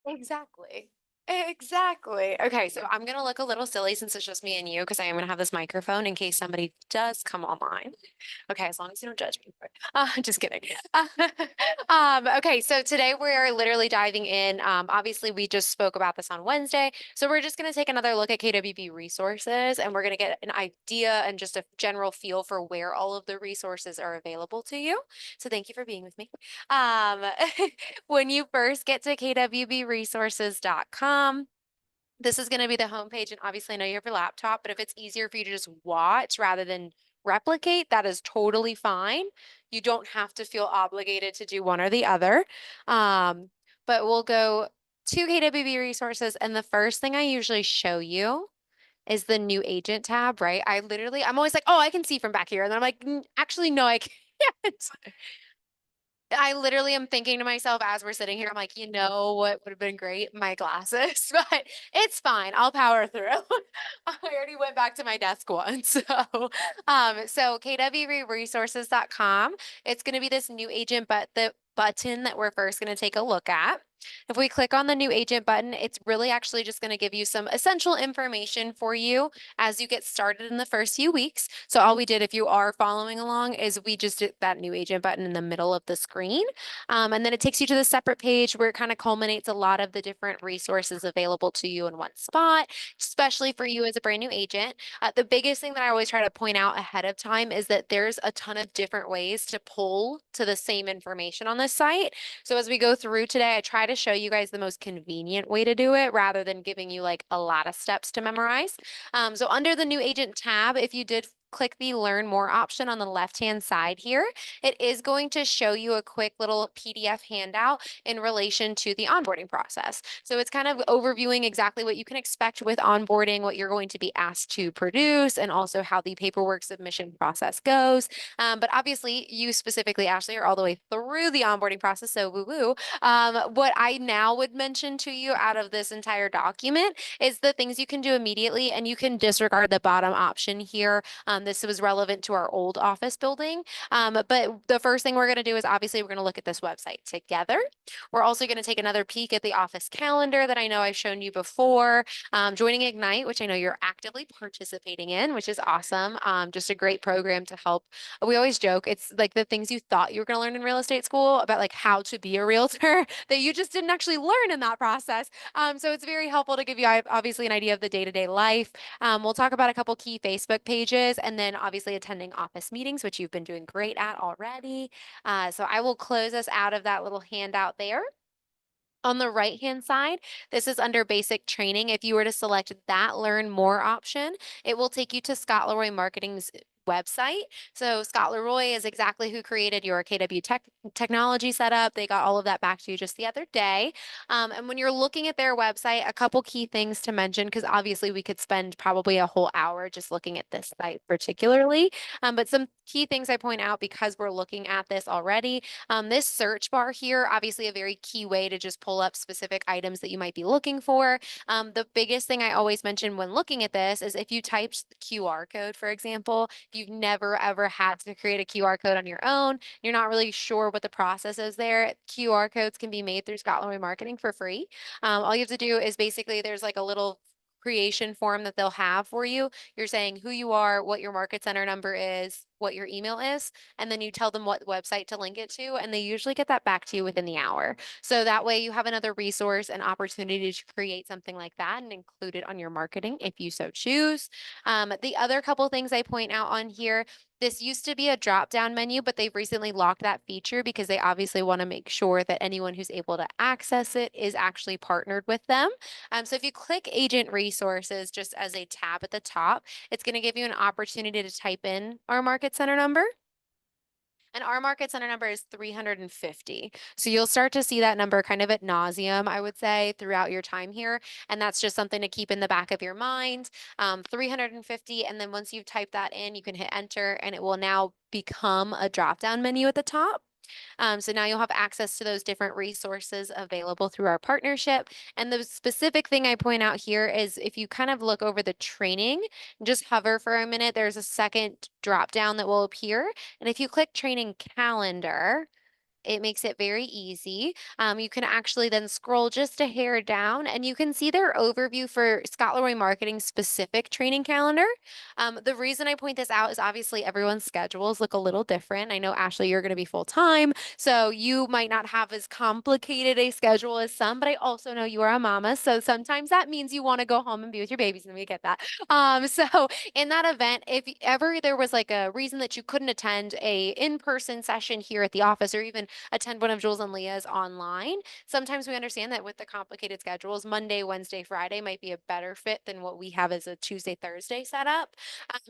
Exactly. Exactly. Okay, so I'm gonna look a little silly since it's just me and you because I am gonna have this microphone in case somebody does come online. Okay, as long as you don't judge me for it. Just kidding. Okay, so today we're literally diving in. Obviously, we just spoke about this on Wednesday. So we're just going to take another look at KWB resources and we're going to get an idea and just a general feel for where all of the resources are available to you. So thank you for being with me. Um, when you first get to kwbresources.com, this is going to be the homepage. And obviously, I know you have your laptop, but if it's easier for you to just watch rather than replicate, that is totally fine. You don't have to feel obligated to do one or the other. Um, but we'll go to KWB resources. And the first thing I usually show you is the new agent tab, right? I'm always like, oh, I can see from back here. And then I'm like, actually, no, I can't." I literally am thinking to myself as we're sitting here, I'm like, you know what would have been great? My glasses, but it's fine. I'll power through. I already went back to my desk once. So kwresources.com, it's going to be this new agent, but the button that we're first going to take a look at. If we click on the new agent button, it's really actually just going to give you some essential information for you as you get started in the first few weeks. So all we did, if you are following along, is we just did that new agent button in the middle of the screen. And then it takes you to the separate page where it kind of culminates a lot of the different resources available to you in one spot, especially for you as a brand new agent. The biggest thing that I always try to point out ahead of time is that there's a ton of different ways to pull to the same information on this site. So as we go through today, I try to show you guys the most convenient way to do it rather than giving you like a lot of steps to memorize. So under the new agent tab, if you did click the learn more option on the left hand side here, it is going to show you a quick little PDF handout in relation to the onboarding process. So it's kind of overviewing exactly what you can expect with onboarding, what you're going to be asked to produce, and also how the paperwork submission process goes. But obviously, you specifically, Ashley, are all the way through the onboarding process. So woo woo. What I now would mention to you out of this entire document is the things you can do immediately, and you can disregard the bottom option here. This was relevant to our old office building. But the first thing we're going to do is obviously we're going to look at this website together. We're also going to take another peek at the office calendar that I know I've shown you before. Joining Ignite, which I know you're actively participating in, which is awesome. Just a great program to help. We always joke, it's like the things you thought you were going to learn in real estate school about like how to be a realtor that you just didn't actually learn in that process. So it's very helpful to give you obviously an idea of the day-to-day life. We'll talk about a couple key Facebook pages and then obviously attending office meetings, which you've been doing great at already. So I will close us out of that little handout there. On the right-hand side, this is under basic training. If you were to select that learn more option, it will take you to Scott Leroy Marketing's website. So Scott Leroy is exactly who created your KW technology setup. They got all of that back to you just the other day. And when you're looking at their website, a couple key things to mention, because obviously we could spend probably a whole hour just looking at this site particularly. But some key things I point out because we're looking at this already. This search bar here, obviously a very key way to just pull up specific items that you might be looking for. The biggest thing I always mention when looking at this is if you type the QR code, for example, if you've never ever had to create a QR code on your own, you're not really sure what the process is there, QR codes can be made through Scott Leroy Marketing for free. All you have to do is basically there's like a little creation form that they'll have for you. You're saying who you are, what your market center number is, what your email is, and then you tell them what website to link it to, and they usually get that back to you within the hour. So that way you have another resource and opportunity to create something like that and include it on your marketing if you so choose. The other couple things I point out on here, this used to be a drop down menu, but they've recently locked that feature because they obviously want to make sure that anyone who's able to access it is actually partnered with them. So if you click agent resources just as a tab at the top, it's going to give you an opportunity to type in our market center number. And our market center number is 350. So you'll start to see that number kind of at nauseum, I would say, throughout your time here. And that's just something to keep in the back of your mind. 350. And then once you've typed that in, you can hit enter and it will now become a drop down menu at the top. So now you'll have access to those different resources available through our partnership. And the specific thing I point out here is if you kind of look over the training, just hover for a minute, there's a second drop down that will appear. And if you click training calendar, It makes it very easy. You can actually then scroll just a hair down and you can see their overview for Scott Leroy Marketing specific training calendar. The reason I point this out is obviously everyone's schedules look a little different. I know, Ashley, you're going to be full time, so you might not have as complicated a schedule as some, but I also know you are a mama. So sometimes that means you want to go home and be with your babies, and we get that. So in that event, if ever there was like a reason that you couldn't attend a in-person session here at the office or even attend one of Jules and Leah's online, sometimes we understand that with the complicated schedules, Monday, Wednesday, Friday might be a better fit than what we have as a Tuesday, Thursday setup.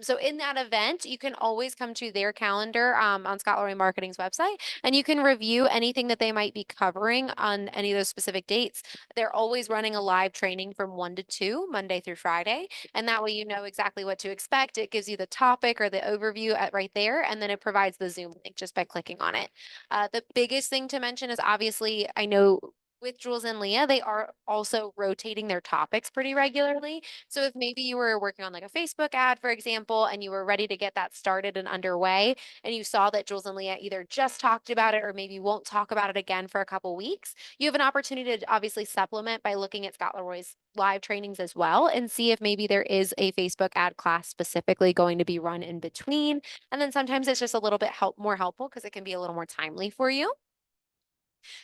So in that event, you can always come to their calendar on Scott Leroy Marketing's website, and you can review anything that they might be covering on any of those specific dates. They're always running a live training from 1 to 2, Monday through Friday. And that way you know exactly what to expect. It gives you the topic or the overview right there, and then it provides the Zoom link just by clicking on it. The biggest thing to mention is obviously, I know with Jules and Leah, they are also rotating their topics pretty regularly. So if maybe you were working on like a Facebook ad, for example, and you were ready to get that started and underway, and you saw that Jules and Leah either just talked about it or maybe won't talk about it again for a couple weeks, you have an opportunity to obviously supplement by looking at Scott Leroy's live trainings as well and see if maybe there is a Facebook ad class specifically going to be run in between. And then sometimes it's just a little bit more helpful because it can be a little more timely for you.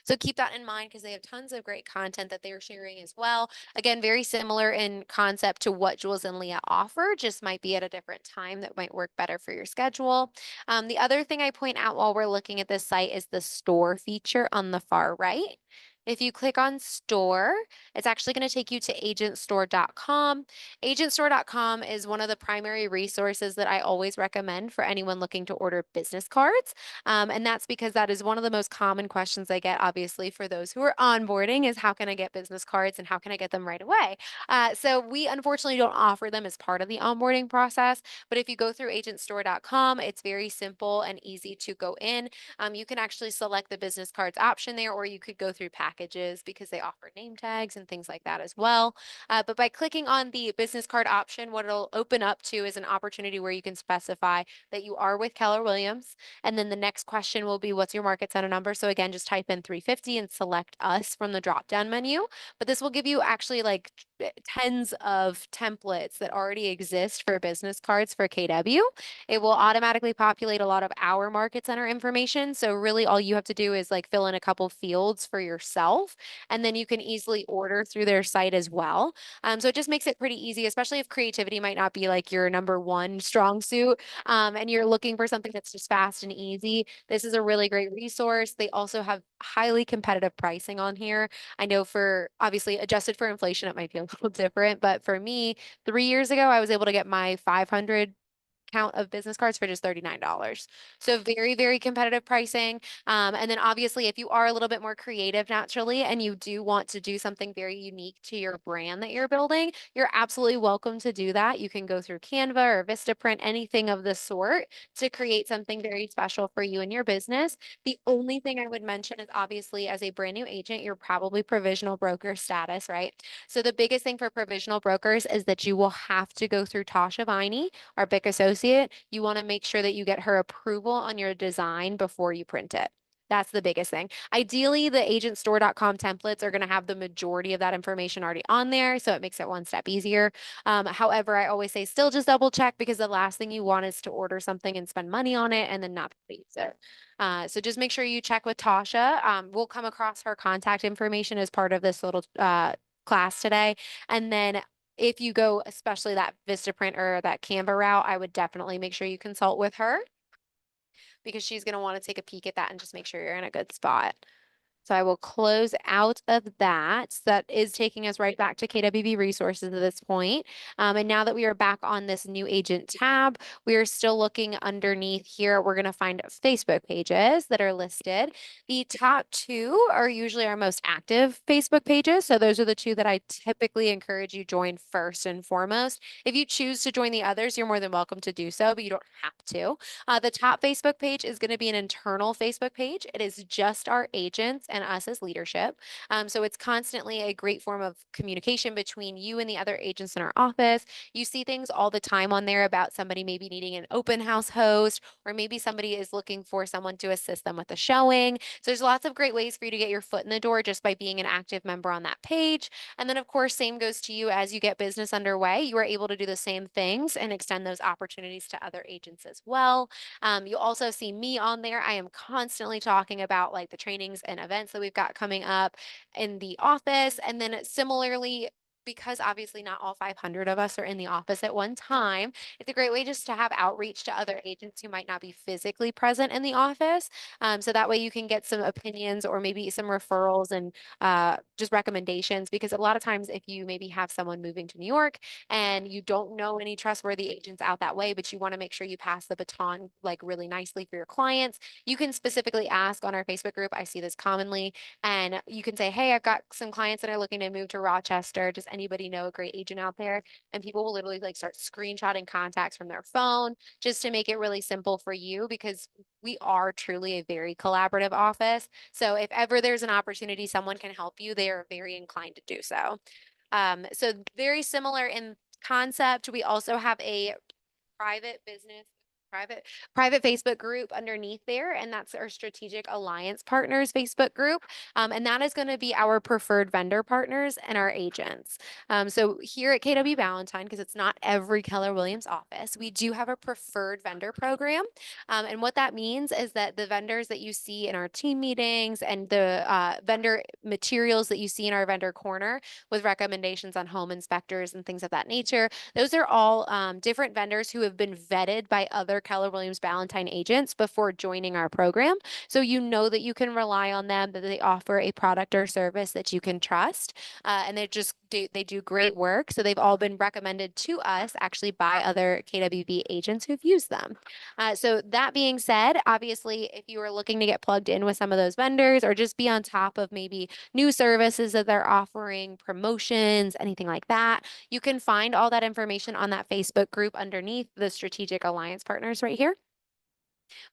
So keep that in mind because they have tons of great content that they're sharing as well. Again, very similar in concept to what Jules and Leah offer, just might be at a different time that might work better for your schedule. The other thing I point out while we're looking at this site is the store feature on the far right. If you click on store, it's actually going to take you to agentstore.com. Agentstore.com is one of the primary resources that I always recommend for anyone looking to order business cards. And that's because that is one of the most common questions I get, obviously, for those who are onboarding is how can I get business cards and how can I get them right away? So we unfortunately don't offer them as part of the onboarding process. But if you go through agentstore.com, it's very simple and easy to go in. You can actually select the business cards option there, or you could go through packages because they offer name tags and things like that as well. But by clicking on the business card option, what it'll open up to is an opportunity where you can specify that you are with Keller Williams. And then the next question will be, what's your market center number? So again, just type in 350 and select us from the drop down menu. But this will give you actually like tens of templates that already exist for business cards for KW. It will automatically populate a lot of our market center information. So really all you have to do is like fill in a couple fields for yourself, and then you can easily order through their site as well. So it just makes it pretty easy, especially if creativity might not be like your number one strong suit, and you're looking for something that's just fast and easy. This is a really great resource. They also have highly competitive pricing on here. I know for obviously adjusted for inflation, it might be a little different, but for me, 3 years ago, I was able to get my 500 count of business cards for just $39. So very, very competitive pricing. And then obviously, if you are a little bit more creative naturally and you do want to do something very unique to your brand that you're building, you're absolutely welcome to do that. You can go through Canva or Vistaprint, anything of the sort to create something very special for you and your business. The only thing I would mention is obviously as a brand new agent, you're probably provisional broker status, right? So the biggest thing for provisional brokers is that you will have to go through Tasha Viney, our BIC associate. You want to make sure that you get her approval on your design before you print it. That's the biggest thing. Ideally, the agentstore.com templates are going to have the majority of that information already on there, so it makes it one step easier. However, I always say still just double check because the last thing you want is to order something and spend money on it and then not use it. So just make sure you check with Tasha. We'll come across her contact information as part of this little class today. And then if you go, especially that Vistaprint or that Canva route, I would definitely make sure you consult with her because she's going to want to take a peek at that and just make sure you're in a good spot. So I will close out of that. So that is taking us right back to KWB resources at this point. And now that we are back on this new agent tab, we are still looking underneath here. We're going to find Facebook pages that are listed. The top two are usually our most active Facebook pages. So those are the two that I typically encourage you join first and foremost. If you choose to join the others, you're more than welcome to do so, but you don't have to. The top Facebook page is going to be an internal Facebook page. It is just our agents and us as leadership. So it's constantly a great form of communication between you and the other agents in our office. You see things all the time on there about somebody maybe needing an open house host, or maybe somebody is looking for someone to assist them with a showing. So there's lots of great ways for you to get your foot in the door just by being an active member on that page. And then, of course, same goes to you as you get business underway. You are able to do the same things and extend those opportunities to other agents as well. You'll also see me on there. I am constantly talking about like the trainings and events that we've got coming up in the office. And then similarly, because obviously not all 500 of us are in the office at one time, it's a great way just to have outreach to other agents who might not be physically present in the office. So that way you can get some opinions or maybe some referrals and just recommendations. Because a lot of times, if you maybe have someone moving to New York and you don't know any trustworthy agents out that way, but you want to make sure you pass the baton like really nicely for your clients, you can specifically ask on our Facebook group. I see this commonly, and you can say, hey, I've got some clients that are looking to move to Rochester. Does anybody know a great agent out there? And people will literally like start screenshotting contacts from their phone just to make it really simple for you, because we are truly a very collaborative office. So if ever there's an opportunity someone can help you, they are very inclined to do so. So very similar in concept. We also have a private business, private private Facebook group underneath there, and that's our Strategic Alliance Partners Facebook group. And that is going to be our preferred vendor partners and our agents. So here at KW Ballantyne, because it's not every Keller Williams office, we do have a preferred vendor program. And what that means is that the vendors that you see in our team meetings and the vendor materials that you see in our vendor corner with recommendations on home inspectors and things of that nature, those are all different vendors who have been vetted by other Keller Williams Ballantyne agents before joining our program. So you know that you can rely on them, that they offer a product or service that you can trust. And they do great work. So they've all been recommended to us actually by other KWB agents who've used them. So that being said, obviously, if you are looking to get plugged in with some of those vendors or just be on top of maybe new services that they're offering, promotions, anything like that, you can find all that information on that Facebook group underneath the Strategic Alliance Partners right here.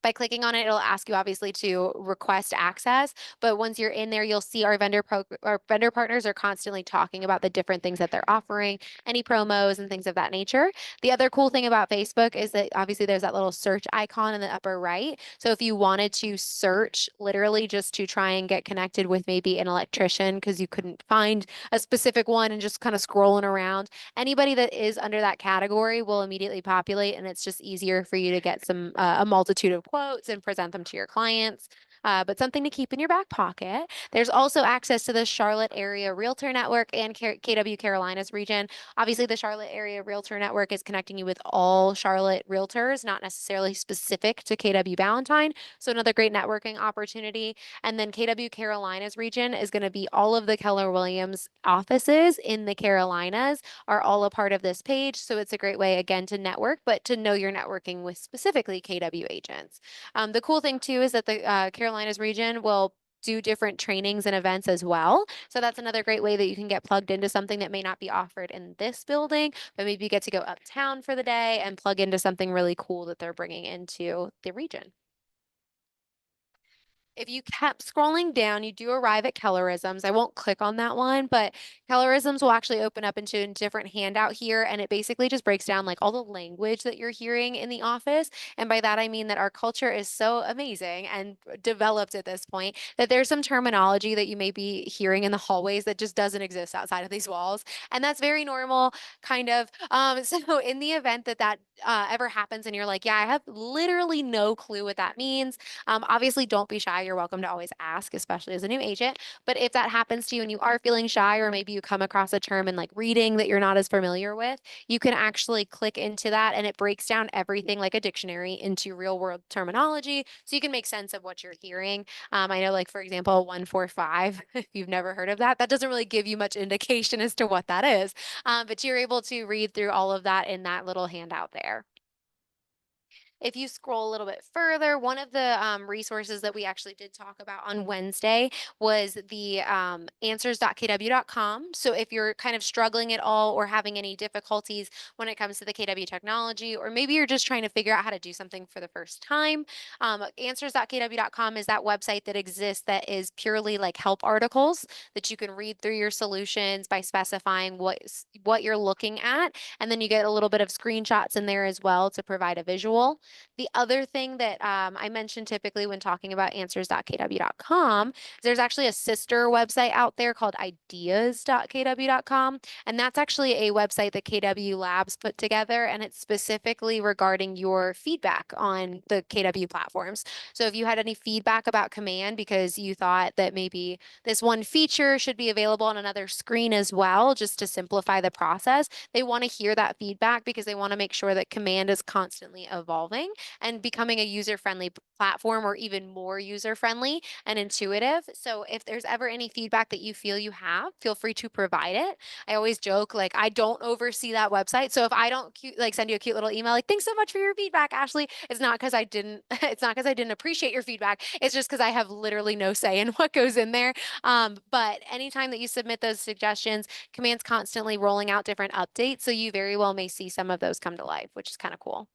By clicking on it, it'll ask you obviously to request access, but once you're in there, you'll see our vendor partners are constantly talking about the different things that they're offering, any promos and things of that nature. The other cool thing about Facebook is that obviously there's that little search icon in the upper right. So if you wanted to search literally just to try and get connected with maybe an electrician because you couldn't find a specific one and just kind of scrolling around, anybody that is under that category will immediately populate, and it's just easier for you to get a multitude of quotes and present them to your clients. But something to keep in your back pocket. There's also access to the Charlotte Area Realtor Network and KW Carolinas region. Obviously, the Charlotte Area Realtor Network is connecting you with all Charlotte realtors, not necessarily specific to KW Ballantyne. So another great networking opportunity. And then KW Carolinas region is going to be all of the Keller Williams offices in the Carolinas are all a part of this page. So it's a great way, again, to network, but to know you're networking with specifically KW agents. The cool thing too is that the Carolinas region will do different trainings and events as well. So that's another great way that you can get plugged into something that may not be offered in this building, but maybe you get to go uptown for the day and plug into something really cool that they're bringing into the region. If you kept scrolling down, you do arrive at Kellerisms. I won't click on that one, but Kellerisms will actually open up into a different handout here, and it basically just breaks down like all the language that you're hearing in the office. And by that, I mean that our culture is so amazing and developed at this point that there's some terminology that you may be hearing in the hallways that just doesn't exist outside of these walls. And that's very normal, kind of. So in the event that ever happens and you're like, yeah, I have literally no clue what that means, obviously, don't be shy. You're welcome to always ask, especially as a new agent. But if that happens to you and you are feeling shy, or maybe you come across a term in like reading that you're not as familiar with, you can actually click into that and it breaks down everything like a dictionary into real world terminology. So you can make sense of what you're hearing. I know, like, for example, 145, if you've never heard of that, that doesn't really give you much indication as to what that is. But you're able to read through all of that in that little handout there. If you scroll a little bit further, one of the resources that we actually did talk about on Wednesday was the answers.kw.com. So if you're kind of struggling at all or having any difficulties when it comes to the KW technology, or maybe you're just trying to figure out how to do something for the first time, answers.kw.com is that website that exists that is purely like help articles that you can read through your solutions by specifying what you're looking at, and then you get a little bit of screenshots in there as well to provide a visual. The other thing that I mentioned typically when talking about answers.kw.com is there's actually a sister website out there called ideas.kw.com. And that's actually a website that KW Labs put together, and it's specifically regarding your feedback on the KW platforms. So if you had any feedback about Command because you thought that maybe this one feature should be available on another screen as well, just to simplify the process, they want to hear that feedback because they want to make sure that Command is constantly evolving and becoming a user-friendly platform, or even more user-friendly and intuitive. So if there's ever any feedback that you feel you have, feel free to provide it. I always joke, like, I don't oversee that website. So if I don't like send you a cute little email, like, thanks so much for your feedback, Ashley, it's not because I didn't, it's not because I didn't appreciate your feedback. It's just because I have literally no say in what goes in there. But anytime that you submit those suggestions, Command's constantly rolling out different updates. So you very well may see some of those come to life, which is kind of cool.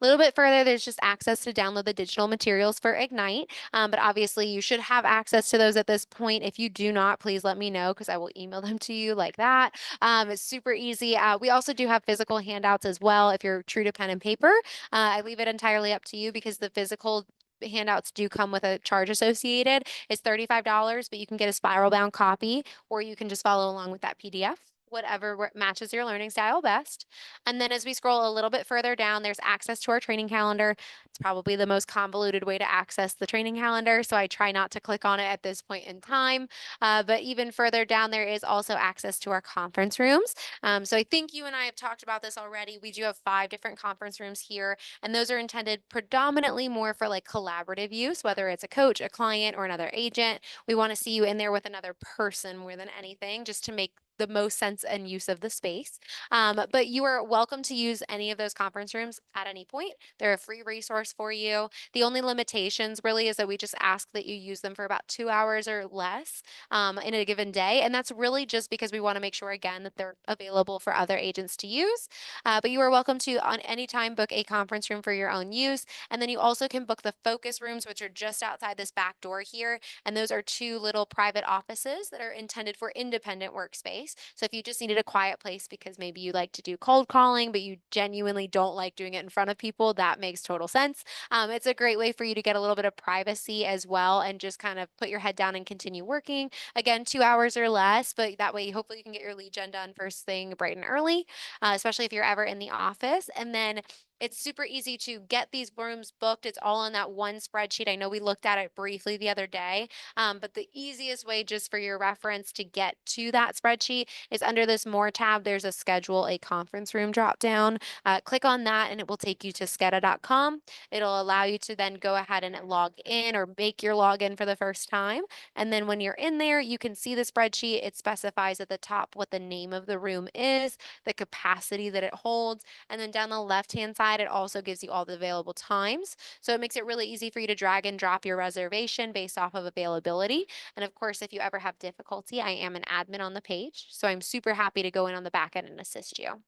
A little bit further, there's just access to download the digital materials for Ignite. But obviously, you should have access to those at this point. If you do not, please let me know because I will email them to you like that. It's super easy. We also do have physical handouts as well if you're true to pen and paper. I leave it entirely up to you because the physical handouts do come with a charge associated. It's $35, but you can get a spiral bound copy, or you can just follow along with that PDF, whatever matches your learning style best. And then as we scroll a little bit further down, there's access to our training calendar. It's probably the most convoluted way to access the training calendar, so I try not to click on it at this point in time. But even further down, there is also access to our conference rooms. So I think you and I have talked about this already. We do have 5 different conference rooms here, and those are intended predominantly more for like collaborative use, whether it's a coach, a client, or another agent. We want to see you in there with another person more than anything, just to make the most sense and use of the space. But you are welcome to use any of those conference rooms at any point. They're a free resource for you. The only limitations really is that we just ask that you use them for about 2 hours or less in a given day. And that's really just because we want to make sure, again, that they're available for other agents to use. But you are welcome to, on any time, book a conference room for your own use. And then you also can book the focus rooms, which are just outside this back door here. And those are 2 little private offices that are intended for independent workspace. So if you just needed a quiet place because maybe you like to do cold calling, but you genuinely don't like doing it in front of people, that makes total sense. It's a great way for you to get a little bit of privacy as well and just kind of put your head down and continue working. Again, 2 hours or less, but that way hopefully you can get your lead gen done first thing bright and early, especially if you're ever in the office. And then it's super easy to get these rooms booked. It's all on that one spreadsheet. I know we looked at it briefly the other day, but the easiest way, just for your reference, to get to that spreadsheet is under this More tab. There's a Schedule a Conference Room drop down. Click on that and it will take you to skeda.com. It'll allow you to then go ahead and log in or make your login for the first time. And then when you're in there, you can see the spreadsheet. It specifies at the top what the name of the room is, the capacity that it holds, and then down the left-hand side, it also gives you all the available times. So it makes it really easy for you to drag and drop your reservation based off of availability. And of course, if you ever have difficulty, I am an admin on the page, so I'm super happy to go in on the back end and assist you.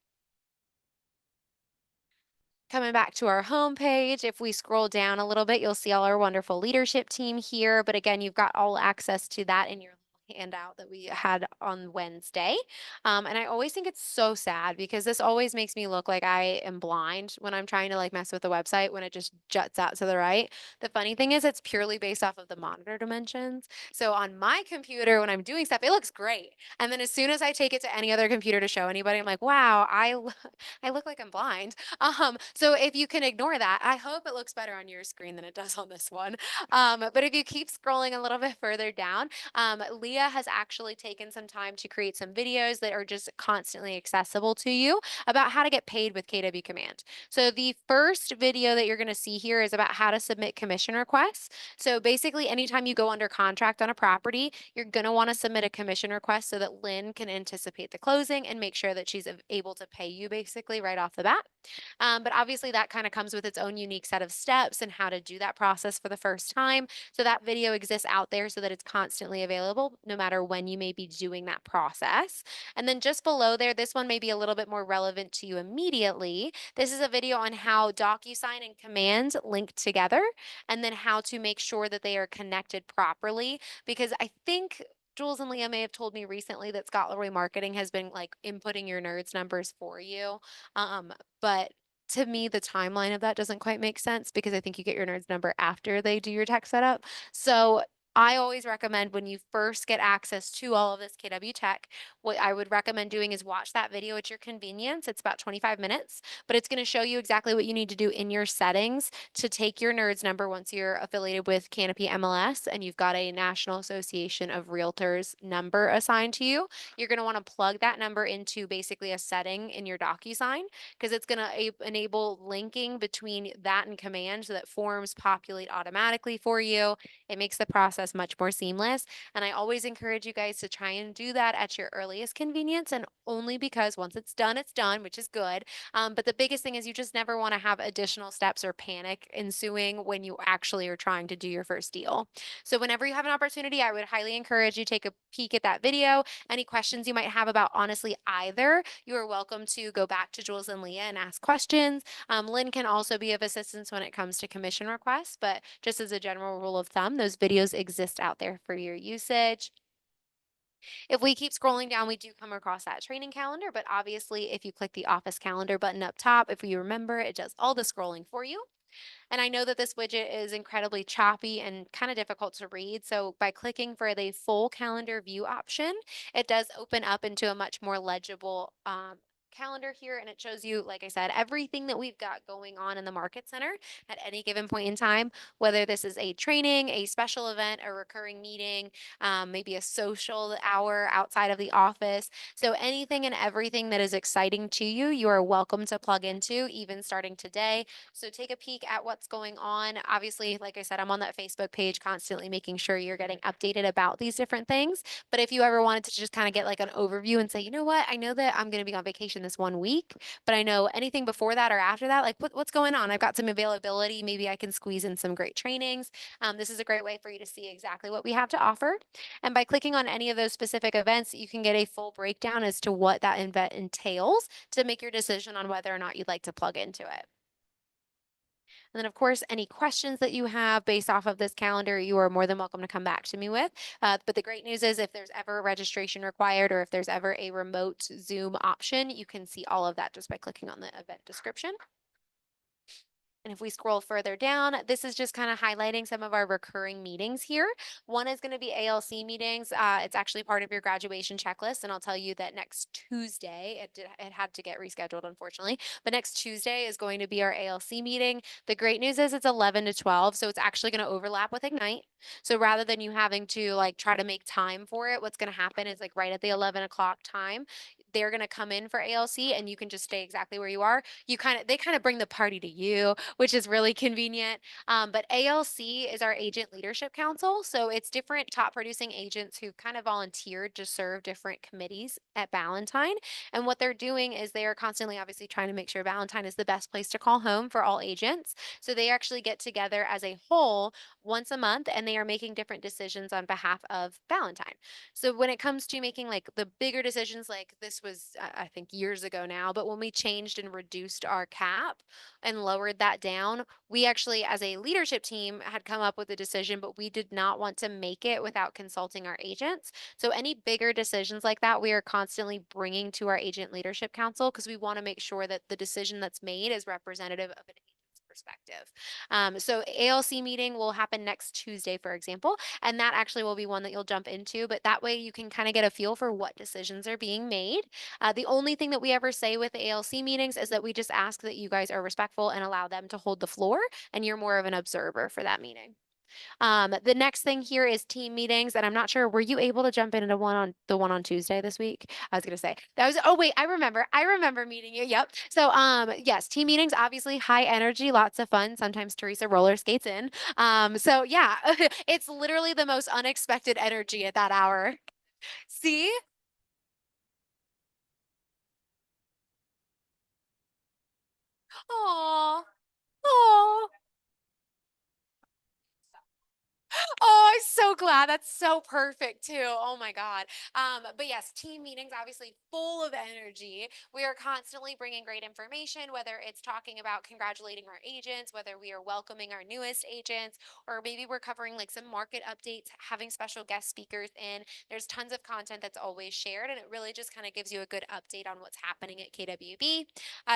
Coming back to our homepage, if we scroll down a little bit, you'll see all our wonderful leadership team here. But again, you've got all access to that in your handout that we had on Wednesday. And I always think it's so sad because this always makes me look like I am blind when I'm trying to like mess with the website when it just juts out to the right. The funny thing is it's purely based off of the monitor dimensions. So on my computer, when I'm doing stuff, it looks great. And then as soon as I take it to any other computer to show anybody, I'm like, wow, I look like I'm blind. So if you can ignore that, I hope it looks better on your screen than it does on this one. But if you keep scrolling a little bit further down, Leah Leah has actually taken some time to create some videos that are just constantly accessible to you about how to get paid with KW Command. So the first video that you're going to see here is about how to submit commission requests. So basically, anytime you go under contract on a property, you're going to want to submit a commission request so that Lynn can anticipate the closing and make sure that she's able to pay you basically right off the bat. But obviously, that kind of comes with its own unique set of steps and how to do that process for the first time. So that video exists out there so that it's constantly available no matter when you may be doing that process. And then just below there, this one may be a little bit more relevant to you immediately. This is a video on how DocuSign and Command link together and then how to make sure that they are connected properly. Because I think Jules and Leah may have told me recently that Scott Leroy Marketing has been like inputting your nerds numbers for you. Um, but to me, the timeline of that doesn't quite make sense because I think you get your nerds number after they do your tech setup. So I always recommend when you first get access to all of this KW tech, what I would recommend doing is watch that video at your convenience. It's about 25 minutes, but it's going to show you exactly what you need to do in your settings to take your nerds number once you're affiliated with Canopy MLS and you've got a National Association of Realtors number assigned to you. You're going to want to plug that number into basically a setting in your DocuSign because it's going to enable linking between that and Command so that forms populate automatically for you. It makes the process much more seamless. And I always encourage you guys to try and do that at your earliest convenience and only because once it's done, which is good. But the biggest thing is you just never want to have additional steps or panic ensuing when you actually are trying to do your first deal. So whenever you have an opportunity, I would highly encourage you take a peek at that video. Any questions you might have about honestly either, you are welcome to go back to Jules and Leah and ask questions. Lynn can also be of assistance when it comes to commission requests, but just as a general rule of thumb, those videos exist out there for your usage. If we keep scrolling down, we do come across that training calendar, but obviously if you click the office calendar button up top, if you remember, it does all the scrolling for you. And I know that this widget is incredibly choppy and kind of difficult to read. So by clicking for the full calendar view option, it does open up into a much more legible calendar here. And it shows you, like I said, everything that we've got going on in the market center at any given point in time, whether this is a training, a special event, a recurring meeting, maybe a social hour outside of the office. So anything and everything that is exciting to you, you are welcome to plug into, even starting today. So take a peek at what's going on. Obviously, like I said, I'm on that Facebook page constantly making sure you're getting updated about these different things. But if you ever wanted to just kind of get like an overview and say, you know what, I know that I'm going to be on vacation this 1 week, but I know anything before that or after that, like what's going on? I've got some availability. Maybe I can squeeze in some great trainings. This is a great way for you to see exactly what we have to offer. And by clicking on any of those specific events, you can get a full breakdown as to what that event entails to make your decision on whether or not you'd like to plug into it. And then, of course, any questions that you have based off of this calendar, you are more than welcome to come back to me with. But the great news is if there's ever a registration required or if there's ever a remote Zoom option, you can see all of that just by clicking on the event description. And if we scroll further down, this is just kind of highlighting some of our recurring meetings here. One is going to be ALC meetings. It's actually part of your graduation checklist. And I'll tell you that next Tuesday, it had to get rescheduled, unfortunately, but next Tuesday is going to be our ALC meeting. The great news is it's 11 to 12. So it's actually going to overlap with Ignite. So rather than you having to like try to make time for it, what's going to happen is like right at the 11 o'clock time, they're going to come in for ALC and you can just stay exactly where you are. They kind of bring the party to you, which is really convenient. But ALC is our Agent Leadership Council. So it's different top producing agents who kind of volunteered to serve different committees at Ballantine. And what they're doing is they are constantly obviously trying to make sure Ballantine is the best place to call home for all agents. So they actually get together as a whole once a month and they are making different decisions on behalf of Ballantine. So when it comes to making like the bigger decisions, like this was, I think years ago now, but when we changed and reduced our cap and lowered that down, we actually, as a leadership team, had come up with a decision, but we did not want to make it without consulting our agents. So any bigger decisions like that, we are constantly bringing to our agent leadership council because we want to make sure that the decision that's made is representative of an perspective. So ALC meeting will happen next Tuesday, for example, and that actually will be one that you'll jump into, but that way you can kind of get a feel for what decisions are being made. The only thing that we ever say with the ALC meetings is that we just ask that you guys are respectful and allow them to hold the floor, and you're more of an observer for that meeting. The next thing here is team meetings, and I'm not sure, were you able to jump into one on Tuesday this week? I was gonna say that was, oh wait, I remember meeting you. Yep. So yes, team meetings, obviously high energy, lots of fun. Sometimes Teresa roller skates in. So yeah, it's literally the most unexpected energy at that hour. See? Oh, oh. Oh, I'm so glad. That's so perfect too. Oh my God. But yes, team meetings obviously full of energy. We are constantly bringing great information, whether it's talking about congratulating our agents, whether we are welcoming our newest agents, or maybe we're covering like some market updates, having special guest speakers in. There's tons of content that's always shared, and it really just kind of gives you a good update on what's happening at KWB.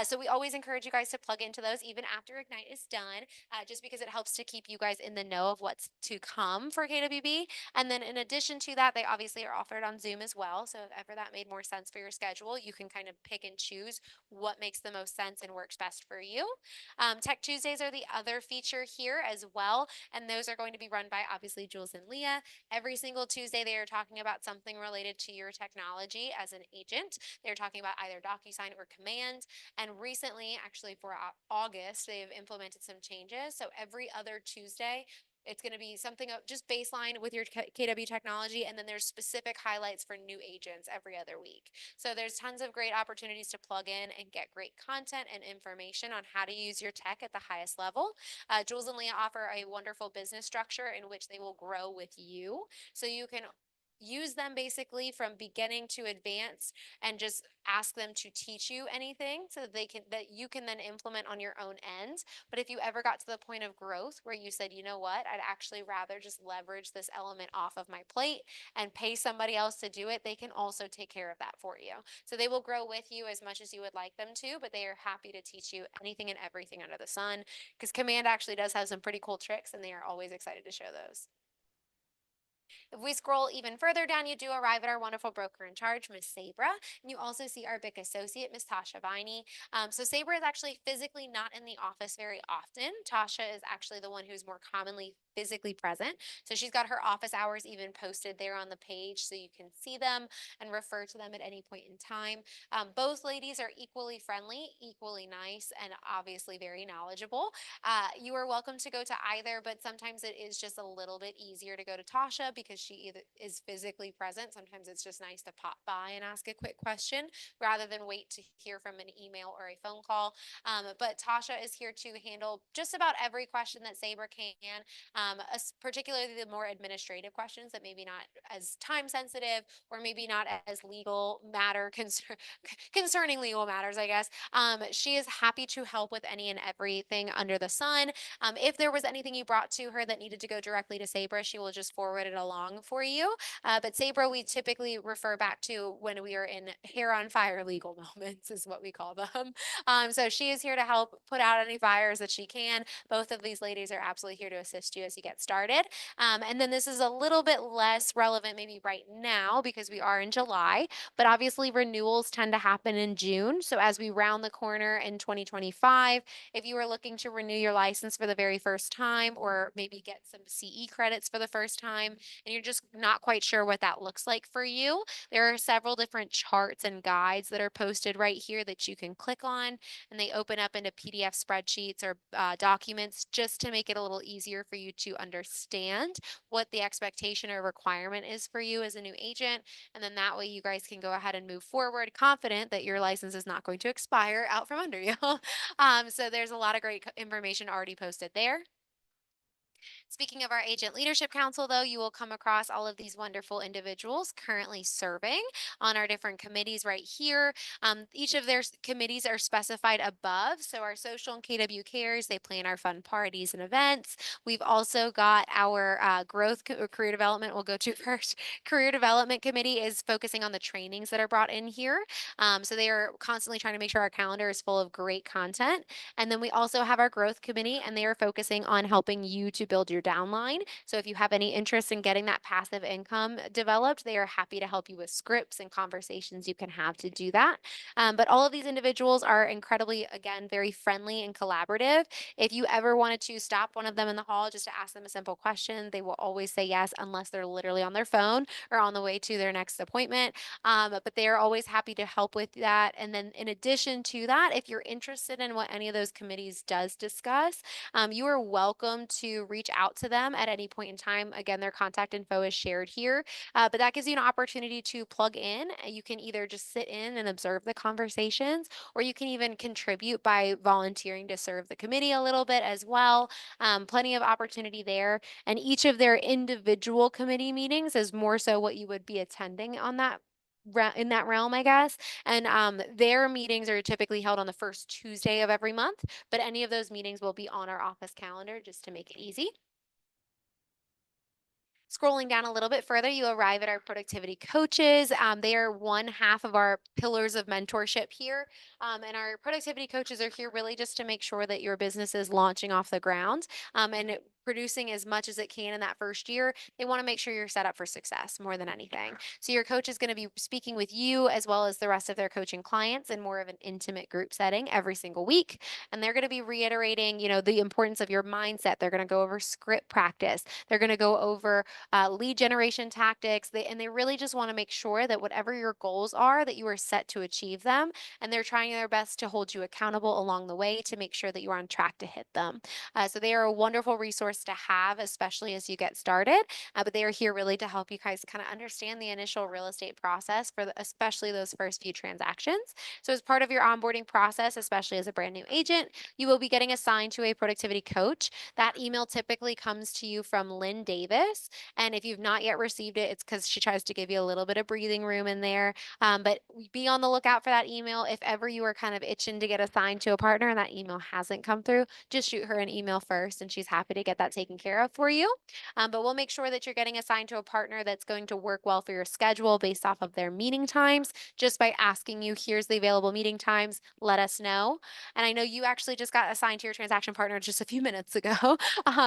So we always encourage you guys to plug into those even after Ignite is done, just because it helps to keep you guys in the know of what's to come for KWB. And then in addition to that, they obviously are offered on Zoom as well. So if ever that made more sense for your schedule, you can kind of pick and choose what makes the most sense and works best for you. Tech Tuesdays are the other feature here as well. And those are going to be run by obviously Jules and Leah. Every single Tuesday, they are talking about something related to your technology as an agent. They're talking about either DocuSign or Command. And recently, actually for August, they've implemented some changes. So every other Tuesday, it's going to be something just baseline with your KW technology, and then there's specific highlights for new agents every other week. So there's tons of great opportunities to plug in and get great content and information on how to use your tech at the highest level. Jules and Leah offer a wonderful business structure in which they will grow with you. So you can use them basically from beginning to advanced and just ask them to teach you anything so that you can then implement on your own end. But if you ever got to the point of growth where you said, you know what, I'd actually rather just leverage this element off of my plate and pay somebody else to do it, they can also take care of that for you. So they will grow with you as much as you would like them to, but they are happy to teach you anything and everything under the sun, because Command actually does have some pretty cool tricks, and they are always excited to show those. If we scroll even further down, you do arrive at our wonderful broker in charge, Miss Sabra, and you also see our big associate, Miss Tasha Viney. So Sabra is actually physically not in the office very often. Tasha is actually the one who's more commonly physically present. So she's got her office hours even posted there on the page so you can see them and refer to them at any point in time. Both ladies are equally friendly, equally nice, and obviously very knowledgeable. You are welcome to go to either, but sometimes it is just a little bit easier to go to Tasha because she either is physically present. Sometimes it's just nice to pop by and ask a quick question rather than wait to hear from an email or a phone call. But Tasha is here to handle just about every question that Saber can, particularly the more administrative questions that maybe not as time sensitive or maybe not as legal matter concerning legal matters, I guess. She is happy to help with any and everything under the sun. If there was anything you brought to her that needed to go directly to Sabra, she will just forward it along for you. But Sabra, we typically refer back to when we are in hair on fire legal moments, is what we call them. So she is here to help put out any fires that she can. Both of these ladies are absolutely here to assist you as you get started. And then this is a little bit less relevant maybe right now because we are in July, but obviously renewals tend to happen in June. So as we round the corner in 2025, if you are looking to renew your license for the very first time or maybe get some CE credits for the first time and you're just not quite sure what that looks like for you, there are several different charts and guides that are posted right here that you can click on, and they open up into PDF spreadsheets or documents just to make it a little easier for you to understand what the expectation or requirement is for you as a new agent. And then that way you guys can go ahead and move forward confident that your license is not going to expire out from under you. So there's a lot of great information already posted there. Speaking of our Agent Leadership Council, though, you will come across all of these wonderful individuals currently serving on our different committees right here. Each of their committees are specified above. So our social and KW cares, they plan our fun parties and events. We've also got our growth or career development we'll go to first. Career development committee is focusing on the trainings that are brought in here. So they are constantly trying to make sure our calendar is full of great content. And then we also have our growth committee, and they are focusing on helping you to build your your downline. So if you have any interest in getting that passive income developed, they are happy to help you with scripts and conversations you can have to do that. But all of these individuals are incredibly, again, very friendly and collaborative. If you ever wanted to stop one of them in the hall just to ask them a simple question, they will always say yes, unless they're literally on their phone or on the way to their next appointment. But they are always happy to help with that. And then in addition to that, if you're interested in what any of those committees does discuss, you are welcome to reach out to them at any point in time. Again, their contact info is shared here, but that gives you an opportunity to plug in. You can either just sit in and observe the conversations, or you can even contribute by volunteering to serve the committee a little bit as well. Plenty of opportunity there. And each of their individual committee meetings is more so what you would be attending on that in that realm, I guess. And their meetings are typically held on the first Tuesday of every month, but any of those meetings will be on our office calendar just to make it easy. Scrolling down a little bit further, you arrive at our productivity coaches. They are one half of our pillars of mentorship here. And our productivity coaches are here really just to make sure that your business is launching off the ground and producing as much as it can in that first year. They want to make sure you're set up for success more than anything. So your coach is going to be speaking with you as well as the rest of their coaching clients in more of an intimate group setting every single week. And they're going to be reiterating, the importance of your mindset. They're going to go over script practice. They're going to go over lead generation tactics. They really just want to make sure that whatever your goals are, that you are set to achieve them. And they're trying their best to hold you accountable along the way to make sure that you're on track to hit them. So they are a wonderful resource to have, especially as you get started. But they are here really to help you guys kind of understand the initial real estate process for especially those first few transactions. So as part of your onboarding process, especially as a brand new agent, you will be getting assigned to a productivity coach. That email typically comes to you from Lynn Davis. And if you've not yet received it, it's because she tries to give you a little bit of breathing room in there. But be on the lookout for that email. If ever you are kind of itching to get assigned to a partner and that email hasn't come through, just shoot her an email first and she's happy to get that taken care of for you. But we'll make sure that you're getting assigned to a partner that's going to work well for your schedule based off of their meeting times. Just by asking you, here's the available meeting times, let us know. And I know you actually just got assigned to your transaction partner just a few minutes ago.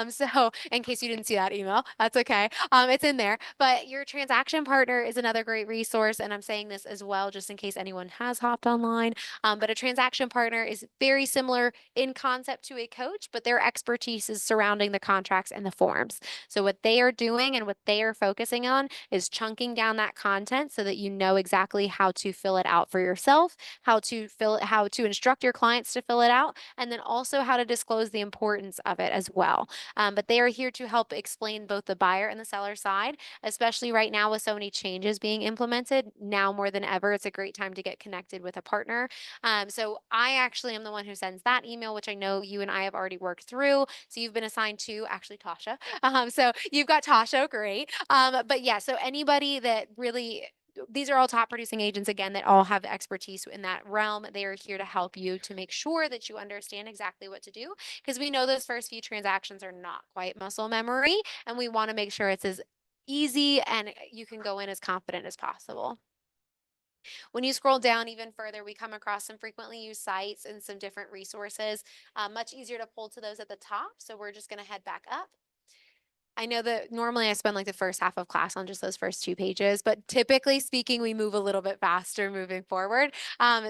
So in case you didn't see that email, that's okay. It's in there. But your transaction partner is another great resource. And I'm saying this as well, just in case anyone has hopped online. But a transaction partner is very similar in concept to a coach, but their expertise is surrounding the contracts and the forms. So what they are doing and what they are focusing on is chunking down that content so that you know exactly how to fill it out for yourself, how to instruct your clients to fill it out, and then also how to disclose the importance of it as well. But they are here to help explain both the buyer and the seller side, especially right now with so many changes being implemented. Now more than ever, it's a great time to get connected with a partner. So I actually am the one who sends that email, which I know you and I have already worked through. So you've been assigned to actually Tasha. So you've got Tasha, great. But yeah, so anybody that really these are all top producing agents again that all have expertise in that realm. They are here to help you to make sure that you understand exactly what to do, because we know those first few transactions are not quite muscle memory, and we want to make sure it's as easy and you can go in as confident as possible. When you scroll down even further, we come across some frequently used sites and some different resources. Much easier to pull to those at the top. So we're just going to head back up. I know that normally I spend like the first half of class on just those first 2 pages, but typically speaking, we move a little bit faster moving forward.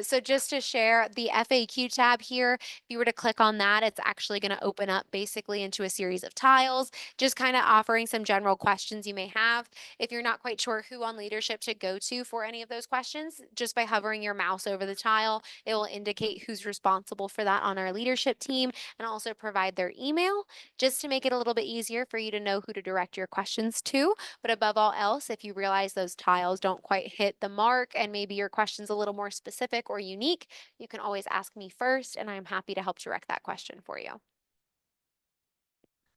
So just to share the FAQ tab here, if you were to click on that, it's actually going to open up basically into a series of tiles, just kind of offering some general questions you may have. If you're not quite sure who on leadership to go to for any of those questions, just by hovering your mouse over the tile, it will indicate who's responsible for that on our leadership team and also provide their email just to make it a little bit easier for you to know who to direct your questions to. But above all else, if you realize those tiles don't quite hit the mark and maybe your question's a little more specific or unique, you can always ask me first and I'm happy to help direct that question for you.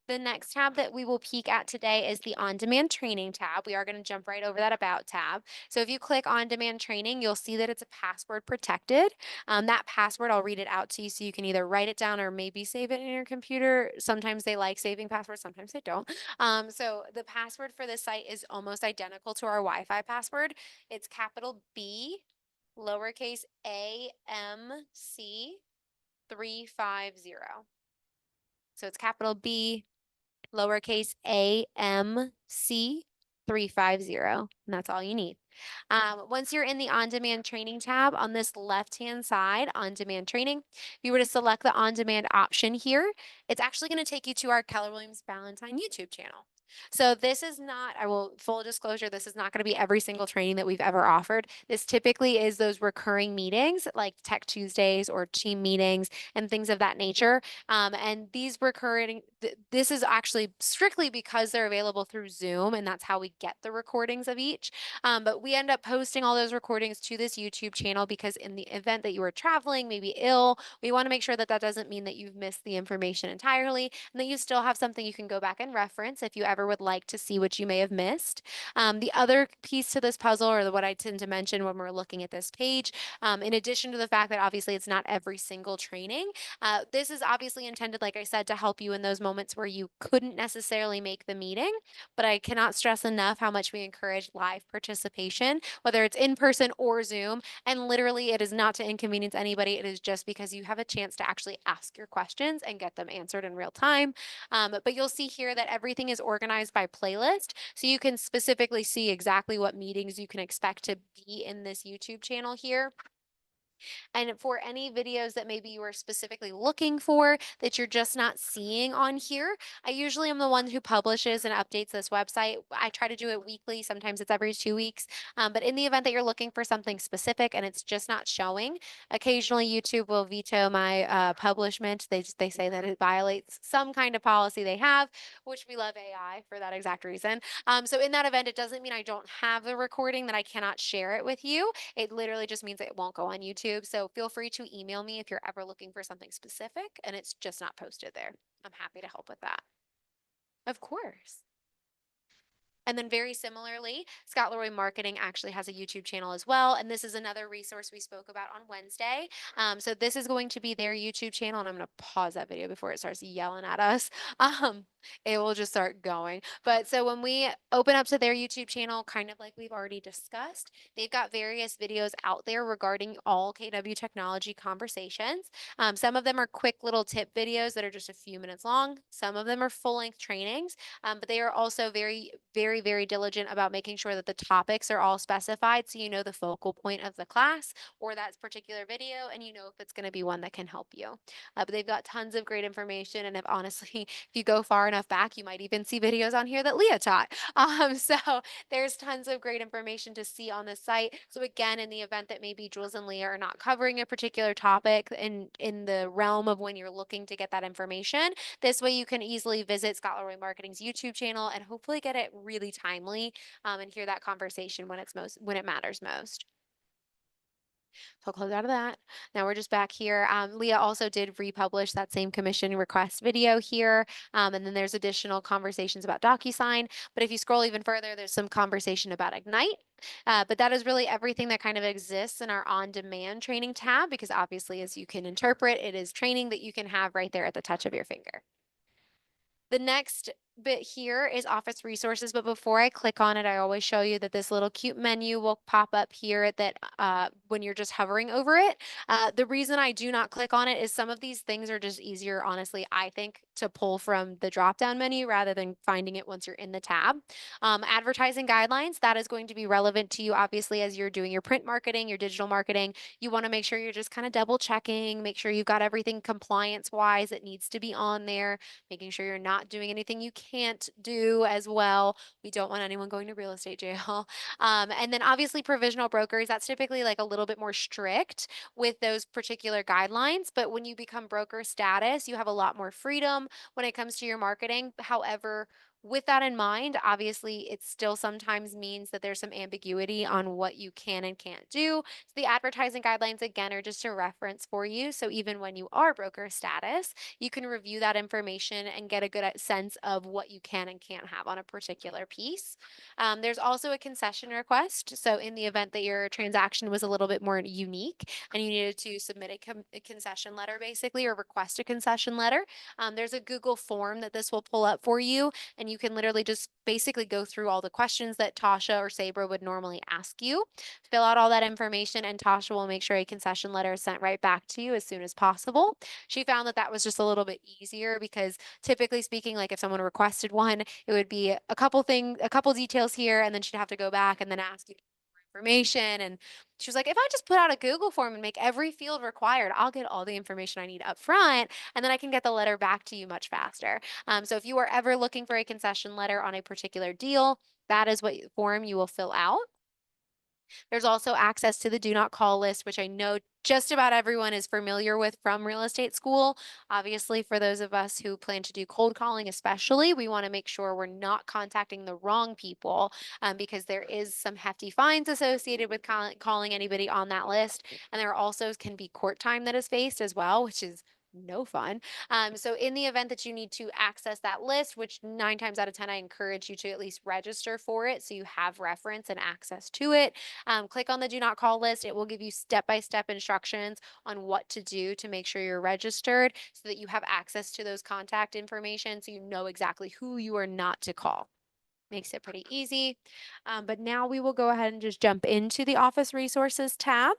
The next tab that we will peek at today is the on-demand training tab. We are going to jump right over that about tab. So if you click on-demand training, you'll see that it's a password protected. That password, I'll read it out to you so you can either write it down or maybe save it in your computer. Sometimes they like saving passwords, sometimes they don't. So the password for this site is almost identical to our Wi-Fi password. It's capital B, lowercase a, M, C, 350. So it's capital B, lowercase AMC 350. And that's all you need. Once you're in the on-demand training tab on this left-hand side, on-demand training, if you were to select the on-demand option here, it's actually going to take you to our Keller Williams Valentine YouTube channel. So this is not, I will full disclosure, this is not going to be every single training that we've ever offered. This typically is those recurring meetings like Tech Tuesdays or team meetings and things of that nature. And these recurring, this is actually strictly because they're available through Zoom, and that's how we get the recordings of each. But we end up posting all those recordings to this YouTube channel because in the event that you are traveling, maybe ill, we want to make sure that that doesn't mean that you've missed the information entirely and that you still have something you can go back and reference if you ever would like to see what you may have missed. The other piece to this puzzle, or what I tend to mention when we're looking at this page, in addition to the fact that obviously it's not every single training, this is obviously intended, like I said, to help you in those moments where you couldn't necessarily make the meeting. But I cannot stress enough how much we encourage live participation, whether it's in person or Zoom. And literally, it is not to inconvenience anybody. It is just because you have a chance to actually ask your questions and get them answered in real time. But you'll see here that everything is organized by playlist. So you can specifically see exactly what meetings you can expect to be in this YouTube channel here. And for any videos that maybe you are specifically looking for that you're just not seeing on here, I usually am the one who publishes and updates this website. I try to do it weekly. Sometimes it's every 2 weeks. But in the event that you're looking for something specific and it's just not showing, occasionally YouTube will veto my publishment. They say that it violates some kind of policy they have, which we love AI for that exact reason. So in that event, it doesn't mean I don't have the recording that I cannot share it with you. It literally just means it won't go on YouTube. So feel free to email me if you're ever looking for something specific and it's just not posted there. I'm happy to help with that. Of course. And then very similarly, Scott Leroy Marketing actually has a YouTube channel as well. And this is another resource we spoke about on Wednesday. So this is going to be their YouTube channel. And I'm going to pause that video before it starts yelling at us. Um, it will just start going. But so when we open up to their YouTube channel, kind of like we've already discussed, they've got various videos out there regarding all KW technology conversations. Some of them are quick little tip videos that are just a few minutes long. Some of them are full-length trainings. But they are also very diligent about making sure that the topics are all specified so you know the focal point of the class or that particular video and you know if it's going to be one that can help you. But they've got tons of great information, and if honestly, if you go far enough back, you might even see videos on here that Leah taught. So there's tons of great information to see on the site. So again, in the event that maybe Jules and Leah are not covering a particular topic in the realm of when you're looking to get that information, this way you can easily visit Scott Leroy Marketing's YouTube channel and hopefully get it really timely and hear that conversation when it matters most. So I'll close out of that. Now we're just back here. Leah also did republish that same commission request video here. And then there's additional conversations about DocuSign. But if you scroll even further, there's some conversation about Ignite. But that is really everything that kind of exists in our on-demand training tab, because obviously, as you can interpret, it is training that you can have right there at the touch of your finger. The next bit here is office resources, but before I click on it, I always show you that this little cute menu will pop up here that when you're just hovering over it. The reason I do not click on it is some of these things are just easier, honestly, I think, to pull from the drop-down menu rather than finding it once you're in the tab. Advertising guidelines, that is going to be relevant to you, obviously, as you're doing your print marketing, your digital marketing. You want to make sure you're just kind of double checking, make sure you've got everything compliance-wise that needs to be on there, making sure you're not doing anything you can't do as well. We don't want anyone going to real estate jail. And then obviously provisional brokers, that's typically like a little bit more strict with those particular guidelines. But when you become broker status, you have a lot more freedom when it comes to your marketing. However, with that in mind, obviously, it still sometimes means that there's some ambiguity on what you can and can't do. So the advertising guidelines, again, are just a reference for you. So even when you are broker status, you can review that information and get a good sense of what you can and can't have on a particular piece. There's also a concession request. So in the event that your transaction was a little bit more unique and you needed to submit a concession letter basically, or request a concession letter, there's a Google form that this will pull up for you, and you can literally just basically go through all the questions that Tasha or Sabra would normally ask you, fill out all that information, and Tasha will make sure a concession letter is sent right back to you as soon as possible. She found that that was just a little bit easier because typically speaking, like if someone requested one, it would be a couple details here, and then she'd have to go back and then ask you for information. And she was like, if I just put out a Google form and make every field required, I'll get all the information I need up front, and then I can get the letter back to you much faster. So if you are ever looking for a concession letter on a particular deal, that is what form you will fill out. There's also access to the do not call list, which I know just about everyone is familiar with from real estate school. Obviously, for those of us who plan to do cold calling, especially, we want to make sure we're not contacting the wrong people because there is some hefty fines associated with calling anybody on that list. And there also can be court time that is faced as well, which is no fun. So in the event that you need to access that list, which 9 times out of 10, I encourage you to at least register for it so you have reference and access to it. Click on the do not call list. It will give you step-by-step instructions on what to do to make sure you're registered so that you have access to those contact information so you know exactly who you are not to call. Makes it pretty easy. But now we will go ahead and just jump into the office resources tab.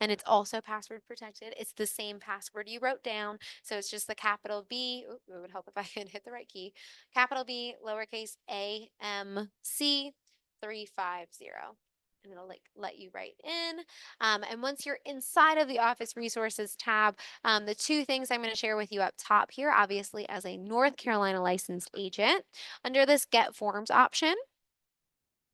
And it's also password protected. It's the same password you wrote down. So it's just the capital B. Ooh, it would help if I could hit the right key. Capital B, lowercase a, m, c, 350. And it'll like let you write in. And once you're inside of the Office Resources tab, the two things I'm going to share with you up top here, obviously as a North Carolina licensed agent, under this Get Forms option,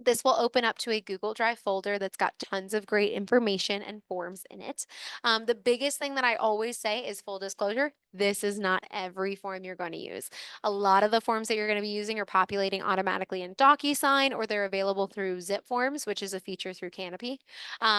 this will open up to a Google Drive folder that's got tons of great information and forms in it. The biggest thing that I always say is full disclosure, this is not every form you're going to use. A lot of the forms that you're going to be using are populating automatically in DocuSign, or they're available through Zip Forms, which is a feature through Canopy.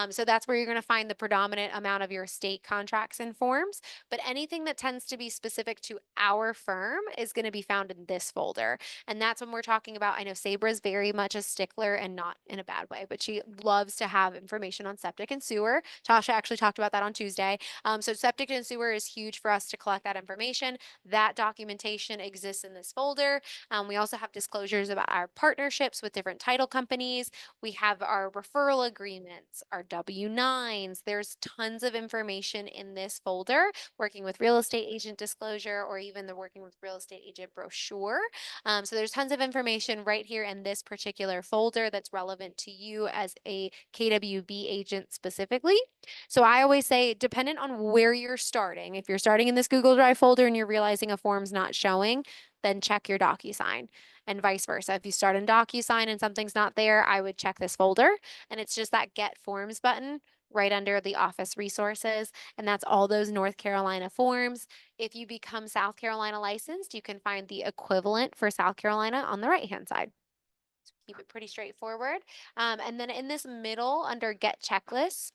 So that's where you're going to find the predominant amount of your state contracts and forms. But anything that tends to be specific to our firm is going to be found in this folder. And that's when we're talking about, I know Sabra is very much a stickler and not in a bad way, but she loves to have information on septic and sewer. Tasha actually talked about that on Tuesday. So septic and sewer is huge for us to collect that information. That documentation exists in this folder. We also have disclosures about our partnerships with different title companies. We have our referral agreements, our W-9s. There's tons of information in this folder, working with real estate agent disclosure or even the working with real estate agent brochure. So there's tons of information right here in this particular folder that's relevant to you as a KWB agent specifically. So I always say, dependent on where you're starting, if you're starting in this Google Drive folder and you're realizing a form's not showing, then check your DocuSign, and vice versa. If you start in DocuSign and something's not there, I would check this folder, and it's just that Get Forms button right under the Office Resources, and that's all those North Carolina forms. If you become South Carolina licensed, you can find the equivalent for South Carolina on the right-hand side. So keep it pretty straightforward. And then in this middle under Get Checklists,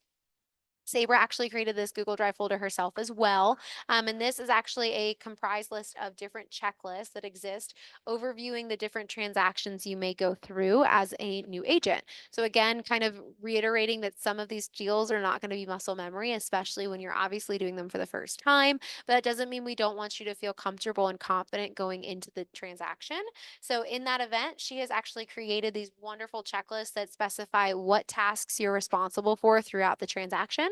Sabra actually created this Google Drive folder herself as well. And this is actually a comprised list of different checklists that exist, overviewing the different transactions you may go through as a new agent. So again, kind of reiterating that some of these deals are not going to be muscle memory, especially when you're obviously doing them for the first time. But that doesn't mean we don't want you to feel comfortable and confident going into the transaction. So in that event, she has actually created these wonderful checklists that specify what tasks you're responsible for throughout the transaction,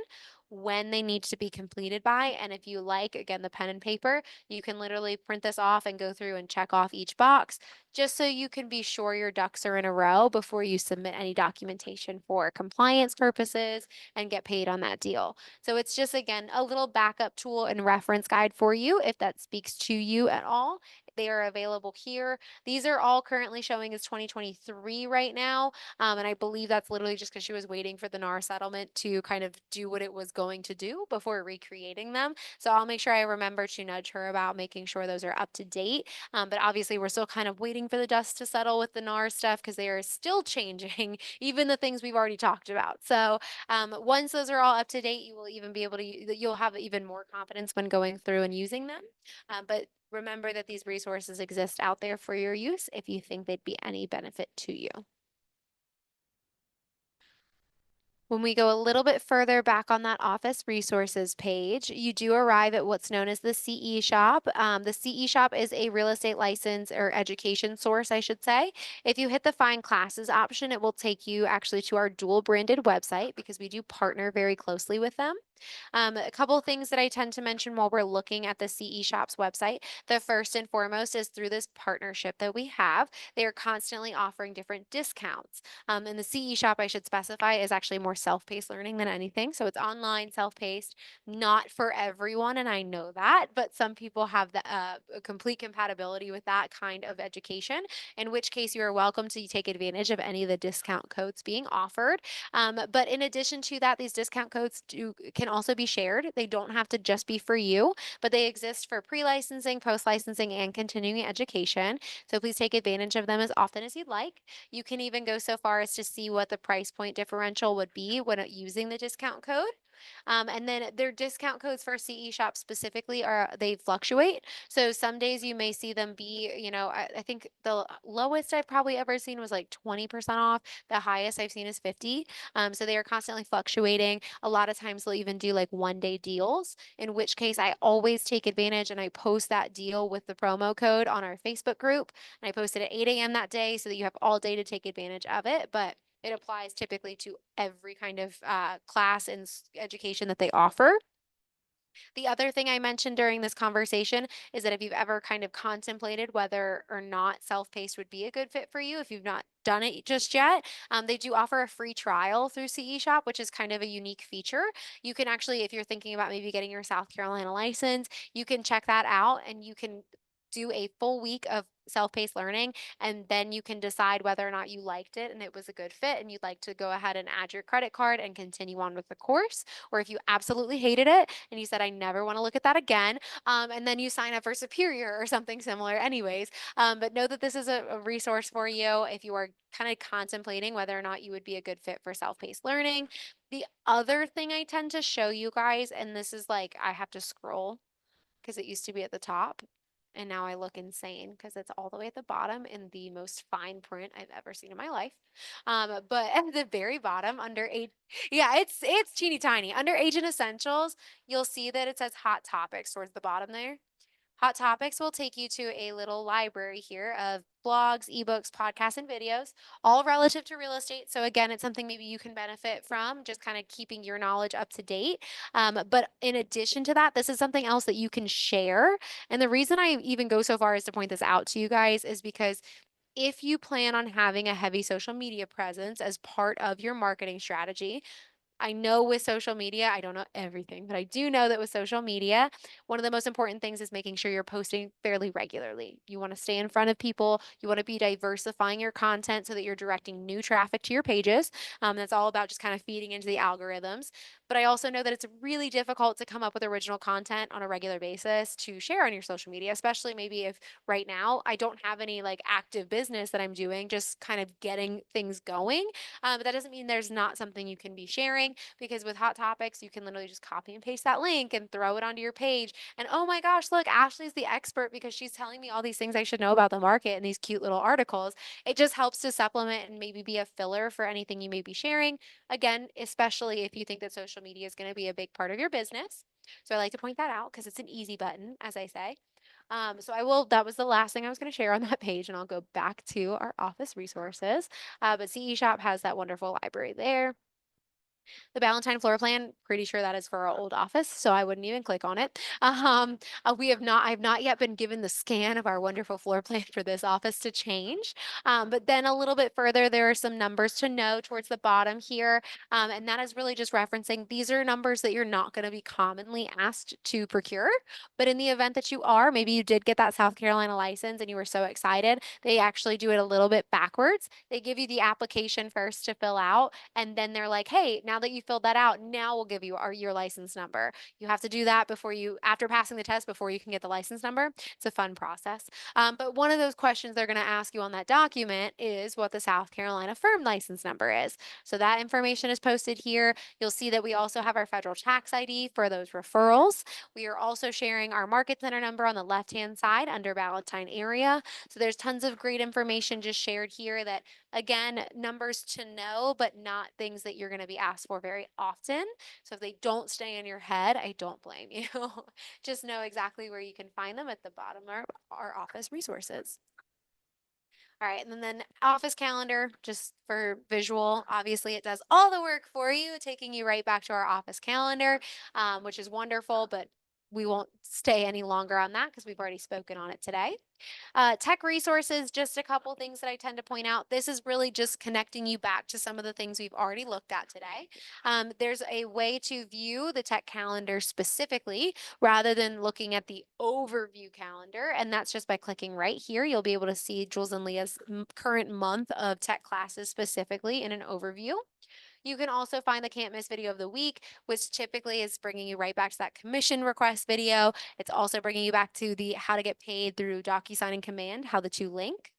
when they need to be completed by. And if you like, again, the pen and paper, you can literally print this off and go through and check off each box just so you can be sure your ducks are in a row before you submit any documentation for compliance purposes and get paid on that deal. So it's just, again, a little backup tool and reference guide for you if that speaks to you at all. They are available here. These are all currently showing as 2023 right now. And I believe that's literally just because she was waiting for the NAR settlement to kind of do what it was going to do before recreating them. So I'll make sure I remember to nudge her about making sure those are up to date. But obviously we're still kind of waiting for the dust to settle with the NAR stuff because they are still changing, even the things we've already talked about. So once those are all up to date, you will even be able to, you'll have even more confidence when going through and using them. But remember that these resources exist out there for your use if you think they'd be any benefit to you. When we go a little bit further back on that office resources page, you do arrive at what's known as the CE shop. The CE shop is a real estate license or education source, I should say. If you hit the find classes option, it will take you actually to our dual branded website because we do partner very closely with them. A couple of things that I tend to mention while we're looking at the CE Shop's website. The first and foremost is through this partnership that we have, they are constantly offering different discounts. And the CE Shop, I should specify, is actually more self-paced learning than anything. So it's online, self-paced, not for everyone, and I know that, but some people have the a complete compatibility with that kind of education, in which case you are welcome to take advantage of any of the discount codes being offered. But in addition to that, these discount codes can also be shared. They don't have to just be for you, but they exist for pre-licensing, post-licensing, and continuing education. So please take advantage of them as often as you'd like. You can even go so far as to see what the price point differential would be when using the discount code. And then their discount codes for CE shop specifically they fluctuate. So some days you may see them be, I think the lowest I've probably ever seen was like 20% off. The highest I've seen is 50. So they are constantly fluctuating. A lot of times they'll even do like 1 day deals, in which case I always take advantage and I post that deal with the promo code on our Facebook group. And I post it at 8 a.m. that day so that you have all day to take advantage of it. But it applies typically to every kind of class and education that they offer. The other thing I mentioned during this conversation is that if you've ever kind of contemplated whether or not self-paced would be a good fit for you, if you've not done it just yet, they do offer a free trial through CE Shop, which is kind of a unique feature. You can actually, if you're thinking about maybe getting your South Carolina license, you can check that out and you can do a full week of self-paced learning, and then you can decide whether or not you liked it and it was a good fit and you'd like to go ahead and add your credit card and continue on with the course, or if you absolutely hated it and you said I never want to look at that again, and then you sign up for Superior or something similar anyways. But know that this is a resource for you if you are kind of contemplating whether or not you would be a good fit for self-paced learning. The other thing I tend to show you guys, and this is like I have to scroll because it used to be at the top. And now I look insane because it's all the way at the bottom in the most fine print I've ever seen in my life. But at the very bottom under age, yeah, it's teeny tiny. Under age and essentials, you'll see that it says hot topics towards the bottom there. Hot Topics will take you to a little library here of blogs, ebooks, podcasts, and videos, all relative to real estate. So again, it's something maybe you can benefit from, just kind of keeping your knowledge up to date. But in addition to that, this is something else that you can share. And the reason I even go so far as to point this out to you guys is because if you plan on having a heavy social media presence as part of your marketing strategy, I know with social media, I don't know everything, but I do know that with social media, one of the most important things is making sure you're posting fairly regularly. You want to stay in front of people. You want to be diversifying your content so that you're directing new traffic to your pages. That's all about just kind of feeding into the algorithms. But I also know that it's really difficult to come up with original content on a regular basis to share on your social media, especially maybe if right now I don't have any like active business that I'm doing, just kind of getting things going. But that doesn't mean there's not something you can be sharing, because with Hot Topics, you can literally just copy and paste that link and throw it onto your page. And oh my gosh, look, Ashley's the expert because she's telling me all these things I should know about the market in these cute little articles. It just helps to supplement and maybe be a filler for anything you may be sharing. Again, especially if you think that social media is going to be a big part of your business. So I like to point that out because it's an easy button, as I say. That was the last thing I was going to share on that page, and I'll go back to our office resources. But CE Shop has that wonderful library there. The Ballantine floor plan, pretty sure that is for our old office, so I wouldn't even click on it. I've not yet been given the scan of our wonderful floor plan for this office to change. But then a little bit further, there are some numbers to know towards the bottom here. And that is really just referencing these are numbers that you're not going to be commonly asked to procure. But in the event that you are, maybe you did get that South Carolina license and you were so excited, they actually do it a little bit backwards. They give you the application first to fill out, and then they're like, hey, now that you filled that out, now we'll give you your license number. You have to do that after passing the test, before you can get the license number. It's a fun process. But one of those questions they're going to ask you on that document is what the South Carolina firm license number is. So that information is posted here. You'll see that we also have our federal tax ID for those referrals. We are also sharing our market center number on the left-hand side under Ballantine area. So there's tons of great information just shared here that Again, numbers to know, but not things that you're going to be asked for very often. So if they don't stay in your head, I don't blame you. Just know exactly where you can find them at the bottom of our office resources. All right, and then office calendar, just for visual, obviously it does all the work for you, taking you right back to our office calendar, which is wonderful, but we won't stay any longer on that because we've already spoken on it today. Tech resources, just a couple things that I tend to point out. This is really just connecting you back to some of the things we've already looked at today. There's a way to view the tech calendar specifically rather than looking at the overview calendar. And that's just by clicking right here. You'll be able to see Jules and Leah's current month of tech classes specifically in an overview. You can also find the can't miss video of the week, which typically is bringing you right back to that commission request video. It's also bringing you back to the how to get paid through DocuSign and Command, how the two link.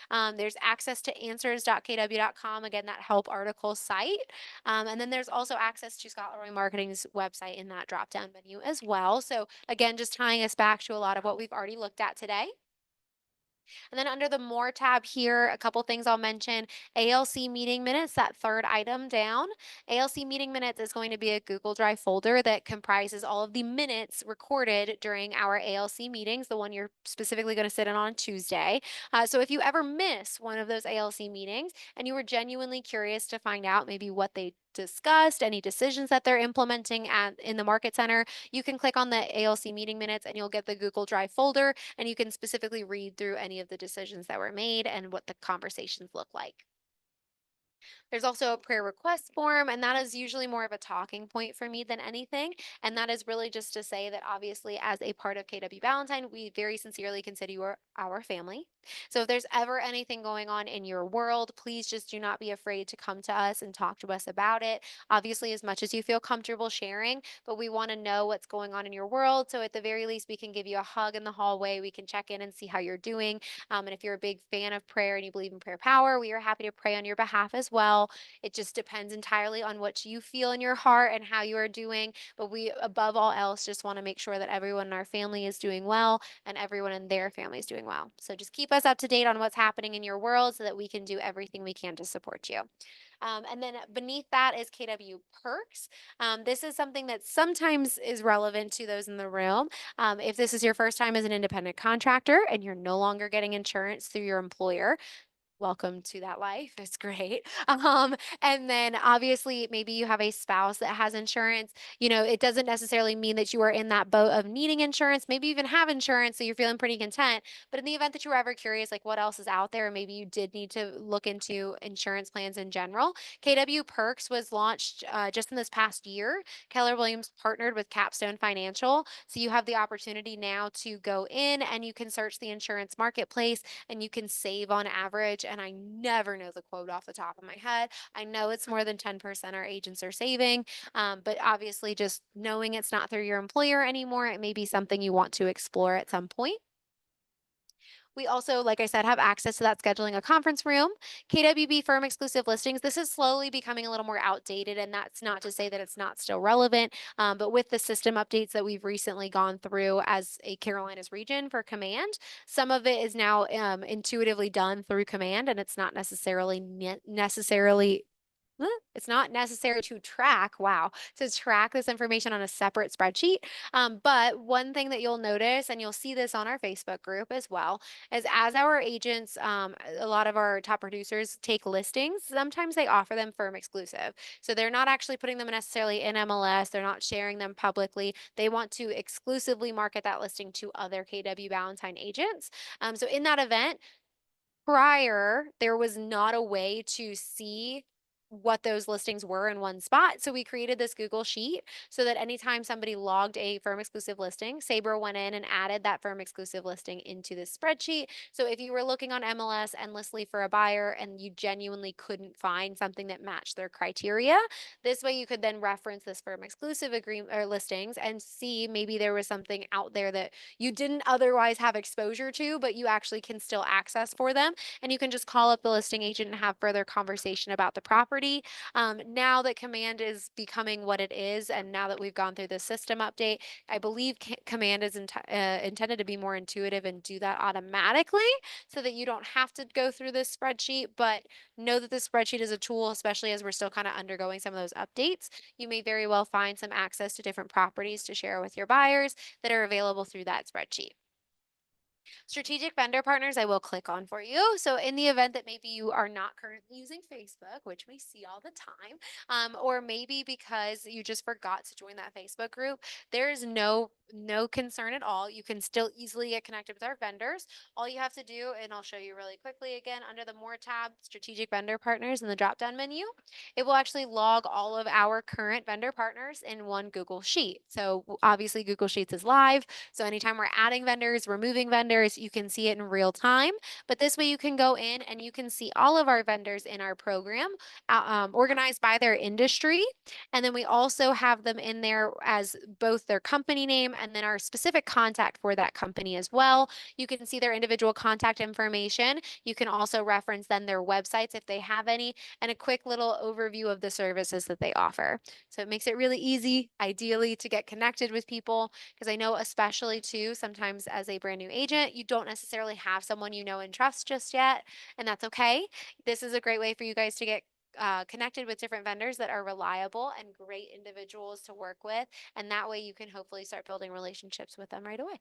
There's access to answers.kw.com, again, that help article site. And then there's also access to Scott Leroy Marketing's website in that drop down menu as well. So again, just tying us back to a lot of what we've already looked at today. And then under the More tab here, a couple things I'll mention. ALC meeting minutes, that third item down. ALC meeting minutes is going to be a Google Drive folder that comprises all of the minutes recorded during our ALC meetings, the one you're specifically going to sit in on Tuesday. So if you ever miss one of those ALC meetings and you were genuinely curious to find out maybe what they discussed, any decisions that they're implementing in the Market Center, you can click on the ALC meeting minutes and you'll get the Google Drive folder, and you can specifically read through any of the decisions that were made and what the conversations look like. There's also a prayer request form, and that is usually more of a talking point for me than anything. And that is really just to say that obviously, as a part of KW Ballantyne, we very sincerely consider you our family. So if there's ever anything going on in your world, please just do not be afraid to come to us and talk to us about it. Obviously, as much as you feel comfortable sharing, but we want to know what's going on in your world. So at the very least, we can give you a hug in the hallway. We can check in and see how you're doing. And if you're a big fan of prayer and you believe in prayer power, we are happy to pray on your behalf as well. It just depends entirely on what you feel in your heart and how you are doing. But we, above all else, just want to make sure that everyone in our family is doing well and everyone in their family is doing well. So just keep us up to date on what's happening in your world so that we can do everything we can to support you. And then beneath that is KW Perks. This is something that sometimes is relevant to those in the room. If this is your first time as an independent contractor and you're no longer getting insurance through your employer, welcome to that life. It's great. And then obviously maybe you have a spouse that has insurance. It doesn't necessarily mean that you are in that boat of needing insurance. Maybe you even have insurance, so you're feeling pretty content. But in the event that you were ever curious, like what else is out there, maybe you did need to look into insurance plans in general. KW Perks was launched just in this past year. Keller Williams partnered with Capstone Financial. So you have the opportunity now to go in and you can search the insurance marketplace and you can save on average. And I never know the quote off the top of my head. I know it's more than 10% our agents are saving, but obviously just knowing it's not through your employer anymore, it may be something you want to explore at some point. We also, like I said, have access to that scheduling a conference room. KWB firm exclusive listings. This is slowly becoming a little more outdated, and that's not to say that it's not still relevant. But with the system updates that we've recently gone through as a Carolinas region for Command, some of it is now intuitively done through Command, and it's not necessarily it's not necessary to track, to track this information on a separate spreadsheet. But one thing that you'll notice, and you'll see this on our Facebook group as well, is as our agents, a lot of our top producers take listings, sometimes they offer them firm exclusive. So they're not actually putting them necessarily in MLS, they're not sharing them publicly. They want to exclusively market that listing to other KW Ballantyne agents. So in that event, prior, there was not a way to see what those listings were in one spot. So we created this Google Sheet so that anytime somebody logged a firm exclusive listing, Sabre went in and added that firm exclusive listing into this spreadsheet. So if you were looking on MLS endlessly for a buyer and you genuinely couldn't find something that matched their criteria, this way you could then reference this firm exclusive agreement or listings and see maybe there was something out there that you didn't otherwise have exposure to, but you actually can still access for them. And you can just call up the listing agent and have further conversation about the property property. Now that Command is becoming what it is, and now that we've gone through the system update, I believe Command is intended to be more intuitive and do that automatically so that you don't have to go through this spreadsheet. But know that this spreadsheet is a tool, especially as we're still kind of undergoing some of those updates. You may very well find some access to different properties to share with your buyers that are available through that spreadsheet. Strategic vendor partners, I will click on for you. So in the event that maybe you are not currently using Facebook, which we see all the time, or maybe because you just forgot to join that Facebook group, there is no concern at all. You can still easily get connected with our vendors. All you have to do, and I'll show you really quickly again, under the More tab, Strategic Vendor Partners in the drop-down menu, it will actually log all of our current vendor partners in one Google Sheet. So obviously Google Sheets is live. So anytime we're adding vendors, removing vendors, you can see it in real time. But this way you can go in and you can see all of our vendors in our program organized by their industry. And then we also have them in there as both their company name and then our specific contact for that company as well. You can see their individual contact information. You can also reference then their websites if they have any, and a quick little overview of the services that they offer. So it makes it really easy, ideally, to get connected with people, because I know, especially too, sometimes as a brand new agent, you don't necessarily have someone you know and trust just yet, and that's okay. This is a great way for you guys to get connected with different vendors that are reliable and great individuals to work with, and that way you can hopefully start building relationships with them right away.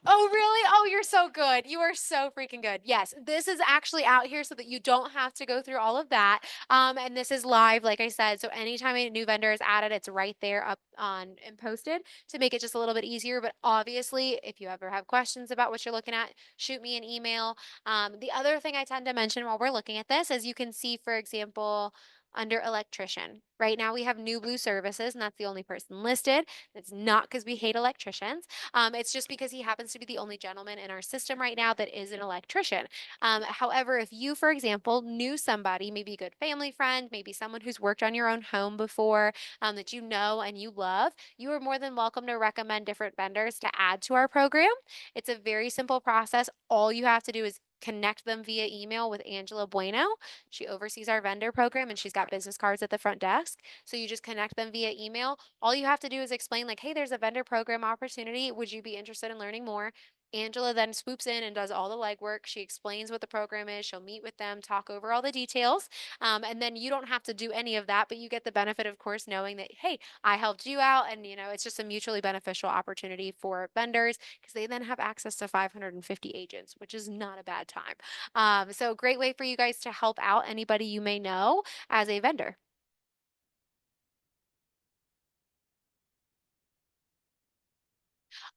Oh, really? Oh, you're so good. You are so freaking good. Yes, this is actually out here so that you don't have to go through all of that. And this is live, like I said. So anytime a new vendor is added, it's right there up on and posted to make it just a little bit easier. But obviously, if you ever have questions about what you're looking at, shoot me an email. The other thing I tend to mention while we're looking at this is you can see, for example, under electrician. Right now we have New Blue Services, and that's the only person listed. It's not because we hate electricians. It's just because he happens to be the only gentleman in our system right now that is an electrician. However, if you, for example, knew somebody, maybe a good family friend, maybe someone who's worked on your own home before, that you know and you love, you are more than welcome to recommend different vendors to add to our program. It's a very simple process. All you have to do is connect them via email with Angela Bueno. She oversees our vendor program and she's got business cards at the front desk. So you just connect them via email. All you have to do is explain, like, hey, there's a vendor program opportunity. Would you be interested in learning more? Angela then swoops in and does all the legwork. She explains what the program is. She'll meet with them, talk over all the details. And then you don't have to do any of that, but you get the benefit, of course, knowing that, hey, I helped you out. And, it's just a mutually beneficial opportunity for vendors because they then have access to 550 agents, which is not a bad time. So, great way for you guys to help out anybody you may know as a vendor.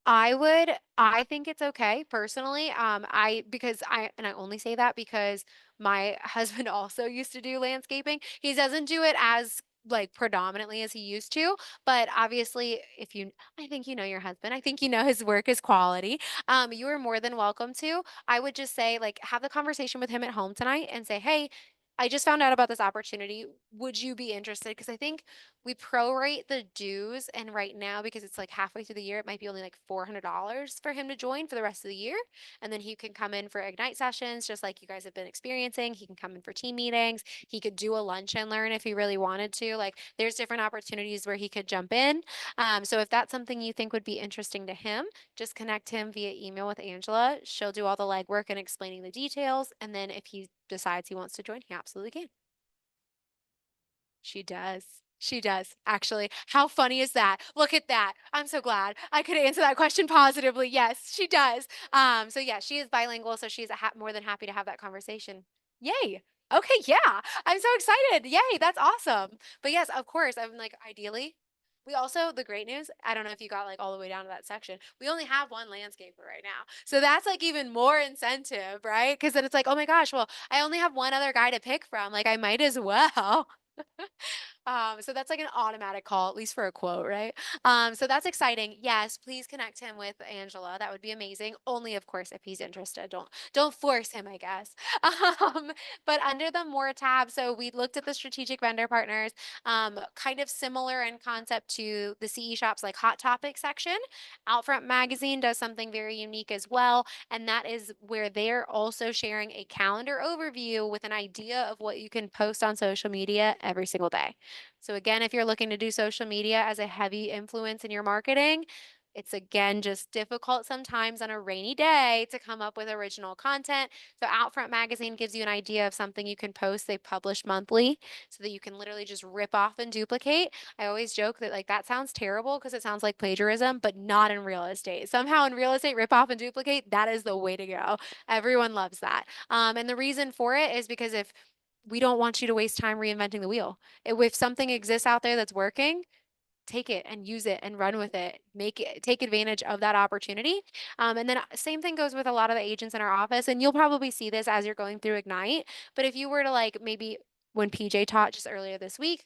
I think it's okay personally. I only say that because my husband also used to do landscaping. He doesn't do it as like predominantly as he used to, but obviously I think you know your husband. I think you know his work is quality. You are more than welcome to. I would just say, like, have the conversation with him at home tonight and say, hey, I just found out about this opportunity. Would you be interested? Because I think we prorate the dues, and right now, because it's like halfway through the year, it might be only like $400 for him to join for the rest of the year. And then he can come in for Ignite sessions, just like you guys have been experiencing. He can come in for team meetings. He could do a lunch and learn if he really wanted to. Like, there's different opportunities where he could jump in. So if that's something you think would be interesting to him, just connect him via email with Angela. She'll do all the legwork and explaining the details. And then if he decides he wants to join, he absolutely can. She does. She does, actually. How funny is that? Look at that. I'm so glad I could answer that question positively. Yes, she does. So yeah, she is bilingual, so she's more than happy to have that conversation. Yay. Okay, yeah. I'm so excited. Yay, that's awesome. But yes, of course, I'm like, ideally, we also, the great news, I don't know if you got like all the way down to that section. We only have one landscaper right now. So that's like even more incentive, right? Because then it's like, oh my gosh, well, I only have one other guy to pick from. Like, I might as well. So that's like an automatic call, at least for a quote, right? So that's exciting. Yes, please connect him with Angela. That would be amazing. Only, of course, if he's interested. Don't force him, I guess. But under the more tab, so we looked at the strategic vendor partners, kind of similar in concept to the CE shops like Hot Topic section. Outfront Magazine does something very unique as well, and that is where they're also sharing a calendar overview with an idea of what you can post on social media every single day. So again, if you're looking to do social media as a heavy influence in your marketing, it's again just difficult sometimes on a rainy day to come up with original content. So Outfront Magazine gives you an idea of something you can post. They publish monthly so that you can literally just rip off and duplicate. I always joke that like that sounds terrible because it sounds like plagiarism, but not in real estate. Somehow in real estate, rip off and duplicate, that is the way to go. Everyone loves that. And the reason for it is because if we don't want you to waste time reinventing the wheel. If something exists out there that's working, take it and use it and run with it. Make it take advantage of that opportunity. And then same thing goes with a lot of the agents in our office, and you'll probably see this as you're going through Ignite. But if you were to like maybe when PJ taught just earlier this week,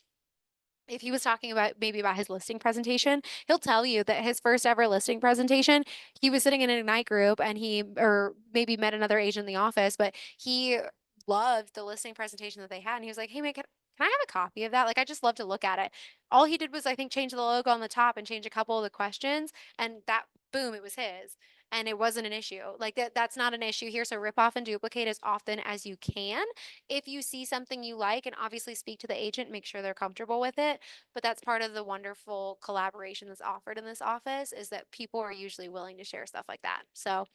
if he was talking about maybe about his listing presentation, he'll tell you that his first ever listing presentation, he was sitting in an Ignite group and he, or maybe met another agent in the office, but he loved the listing presentation that they had. And he was like, hey, man, can I have a copy of that? Like, I just love to look at it. All he did was, I think, change the logo on the top and change a couple of the questions. And that, boom, it was his. And it wasn't an issue. Like that's not an issue here. So rip off and duplicate as often as you can. If you see something you like, and obviously speak to the agent, make sure they're comfortable with it. But that's part of the wonderful collaboration that's offered in this office is that people are usually willing to share stuff like that. So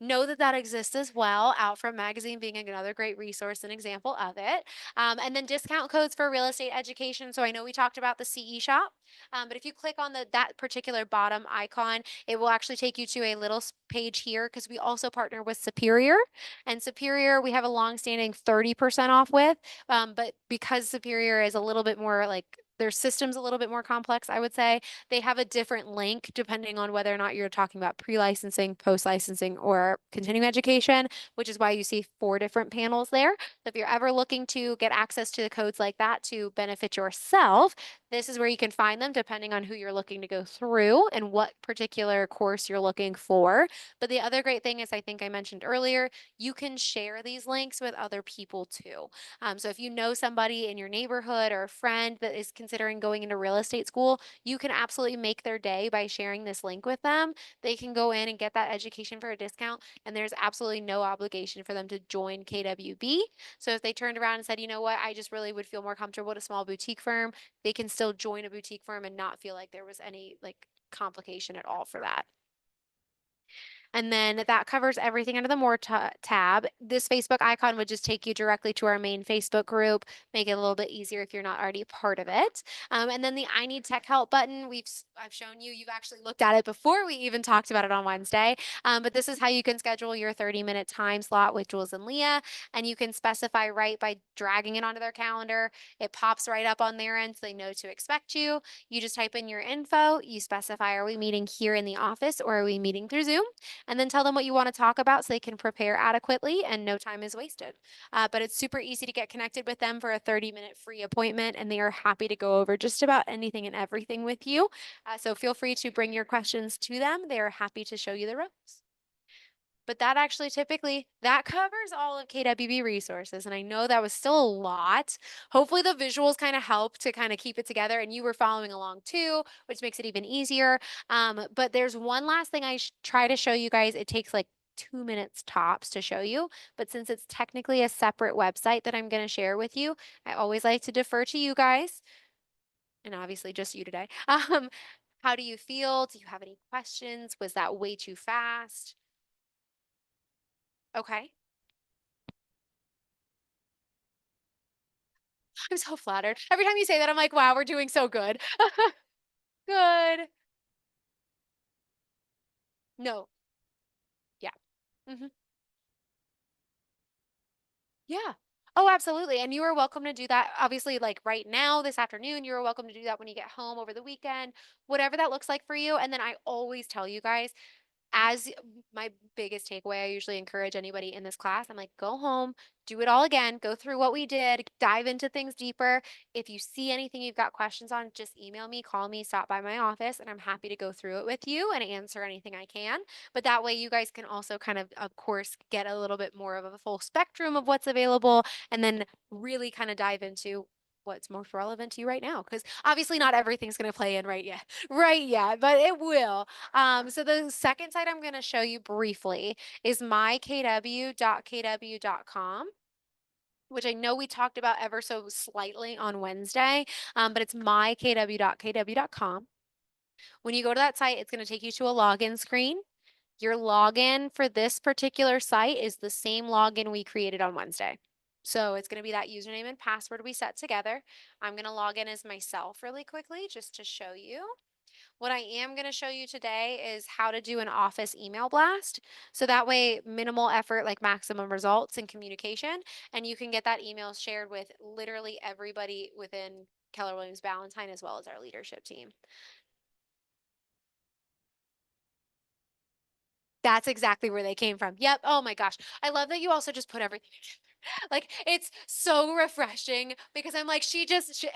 know that that exists as well. Outfront Magazine being another great resource and example of it. And then discount codes for real estate education. So I know we talked about the CE shop, but if you click on that particular bottom icon, it will actually take you to a little page here because we also partner with Superior. And Superior, we have a long-standing 30% off with, but because Superior is a little bit more like their system's a little bit more complex, I would say. They have a different link depending on whether or not you're talking about pre-licensing, post-licensing, or continuing education, which is why you see 4 different panels there. So if you're ever looking to get access to the codes like that to benefit yourself, this is where you can find them depending on who you're looking to go through and what particular course you're looking for. But the other great thing is, I think I mentioned earlier, you can share these links with other people too. So if you know somebody in your neighborhood or a friend that is considering going into real estate school, you can absolutely make their day by sharing this link with them. They can go in and get that education for a discount, and there's absolutely no obligation for them to join KWB. So if they turned around and said, you know what, I just really would feel more comfortable at a small boutique firm, they can still join a boutique firm and not feel like there was any like complication at all for that. And then that covers everything under the More tab. This Facebook icon would just take you directly to our main Facebook group, make it a little bit easier if you're not already a part of it. And then the I Need Tech Help button, I've shown you, you've actually looked at it before we even talked about it on Wednesday. But this is how you can schedule your 30-minute time slot with Jules and Leah, and you can specify right by dragging it onto their calendar. It pops right up on their end so they know to expect you. You just type in your info, you specify, are we meeting here in the office or are we meeting through Zoom? And then tell them what you want to talk about so they can prepare adequately and no time is wasted. But it's super easy to get connected with them for a 30-minute free appointment, and they are happy to go over just about anything and everything with you. So feel free to bring your questions to them. They are happy to show you the ropes. But that actually typically that covers all of KWB resources. And I know that was still a lot. Hopefully the visuals kind of help to kind of keep it together and you were following along too, which makes it even easier. But there's one last thing I try to show you guys. It takes like 2 minutes tops to show you. But since it's technically a separate website that I'm going to share with you, I always like to defer to you guys. And obviously just you today. How do you feel? Do you have any questions? Was that way too fast? Okay. I'm so flattered. Every time you say that, I'm like, wow, we're doing so good. Good. No. Yeah. Hmm. Yeah. Oh, absolutely. And you are welcome to do that. Obviously, like right now, this afternoon, you're welcome to do that when you get home over the weekend, whatever that looks like for you. And then I always tell you guys, As my biggest takeaway, I usually encourage anybody in this class, I'm like, go home, do it all again, go through what we did, dive into things deeper. If you see anything you've got questions on, just email me, call me, stop by my office, and I'm happy to go through it with you and answer anything I can. But that way, you guys can also of course, get a little bit more of a full spectrum of what's available and then really kind of dive into what's most relevant to you right now. Because obviously, not everything's going to play in right yet, right yet, but it will. So the second site I'm going to show you briefly is mykw.kw.com, which I know we talked about ever so slightly on Wednesday, but it's mykw.kw.com. When you go to that site, it's going to take you to a login screen. Your login for this particular site is the same login we created on Wednesday. So it's going to be that username and password we set together. I'm going to log in as myself really quickly just to show you. What I am going to show you today is how to do an office email blast. So that way, minimal effort, like maximum results in communication. And you can get that email shared with literally everybody within Keller Williams Ballantine as well as our leadership team. That's exactly where they came from. Yep. Oh my gosh. I love that you also just put everything together. Like it's so refreshing because I'm like,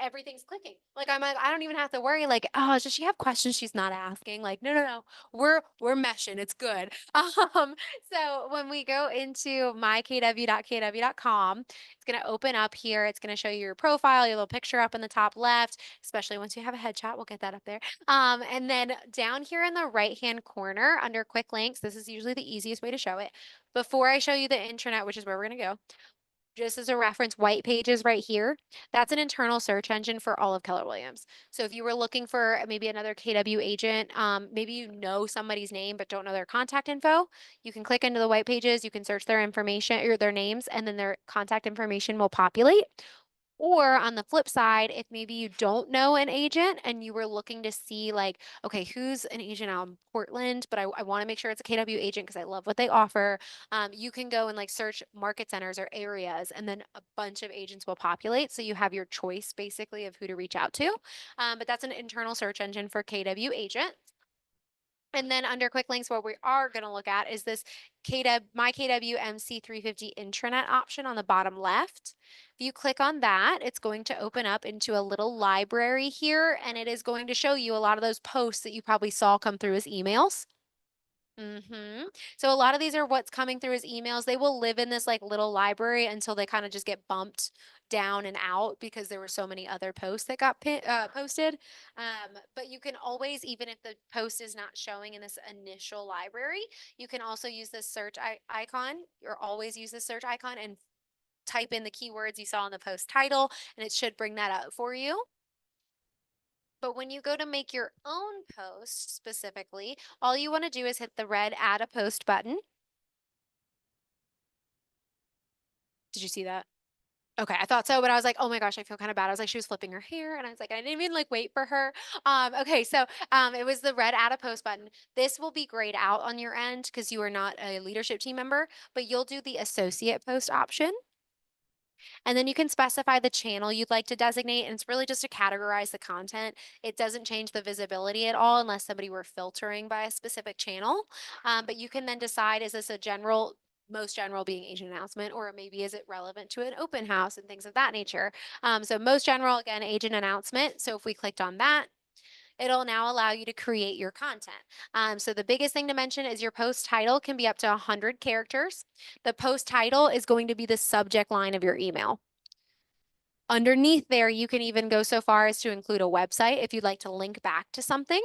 everything's clicking. Like I'm like, I don't even have to worry. Like, oh, does she have questions she's not asking? Like, no, no, no. We're meshing. It's good. So when we go into mykw.kw.com, it's gonna open up here. It's gonna show you your profile, your little picture up in the top left, especially once you have a headshot. We'll get that up there. And then down here in the right-hand corner under quick links, this is usually the easiest way to show it. Before I show you the intranet, which is where we're going to go, just as a reference, White Pages right here, that's an internal search engine for all of Keller Williams. So if you were looking for maybe another KW agent, maybe you know somebody's name but don't know their contact info, you can click into the White Pages, you can search their information or their names, and then their contact information will populate. Or on the flip side, if maybe you don't know an agent and you were looking to see like, okay, who's an agent out in Portland, but I want to make sure it's a KW agent because I love what they offer. You can go and like search market centers or areas, and then a bunch of agents will populate. So you have your choice basically of who to reach out to. But that's an internal search engine for KW agent. And then under quick links, what we are going to look at is this my KW MC350 intranet option on the bottom left. If you click on that, it's going to open up into a little library here, and it is going to show you a lot of those posts that you probably saw come through as emails. So a lot of these are what's coming through as emails. They will live in this like little library until they kind of just get bumped down and out because there were so many other posts that got posted. But you can always, even if the post is not showing in this initial library, you can also use this search icon or always use the search icon and type in the keywords you saw in the post title, and it should bring that up for you. But when you go to make your own post specifically, all you want to do is hit the red add a post button. Did you see that? Okay, I thought so, but I was like, oh my gosh, I feel kind of bad. I was like, she was flipping her hair, and I was like, I didn't even like wait for her. Okay, so it was the red add a post button. This will be grayed out on your end because you are not a leadership team member, but you'll do the associate post option. And then you can specify the channel you'd like to designate, and it's really just to categorize the content. It doesn't change the visibility at all unless somebody were filtering by a specific channel. But you can then decide, is this a general, most general being agent announcement, or maybe is it relevant to an open house and things of that nature? So most general, again, agent announcement. So if we clicked on that, it'll now allow you to create your content. So the biggest thing to mention is your post title can be up to 100 characters. The post title is going to be the subject line of your email. Underneath there, you can even go so far as to include a website if you'd like to link back to something.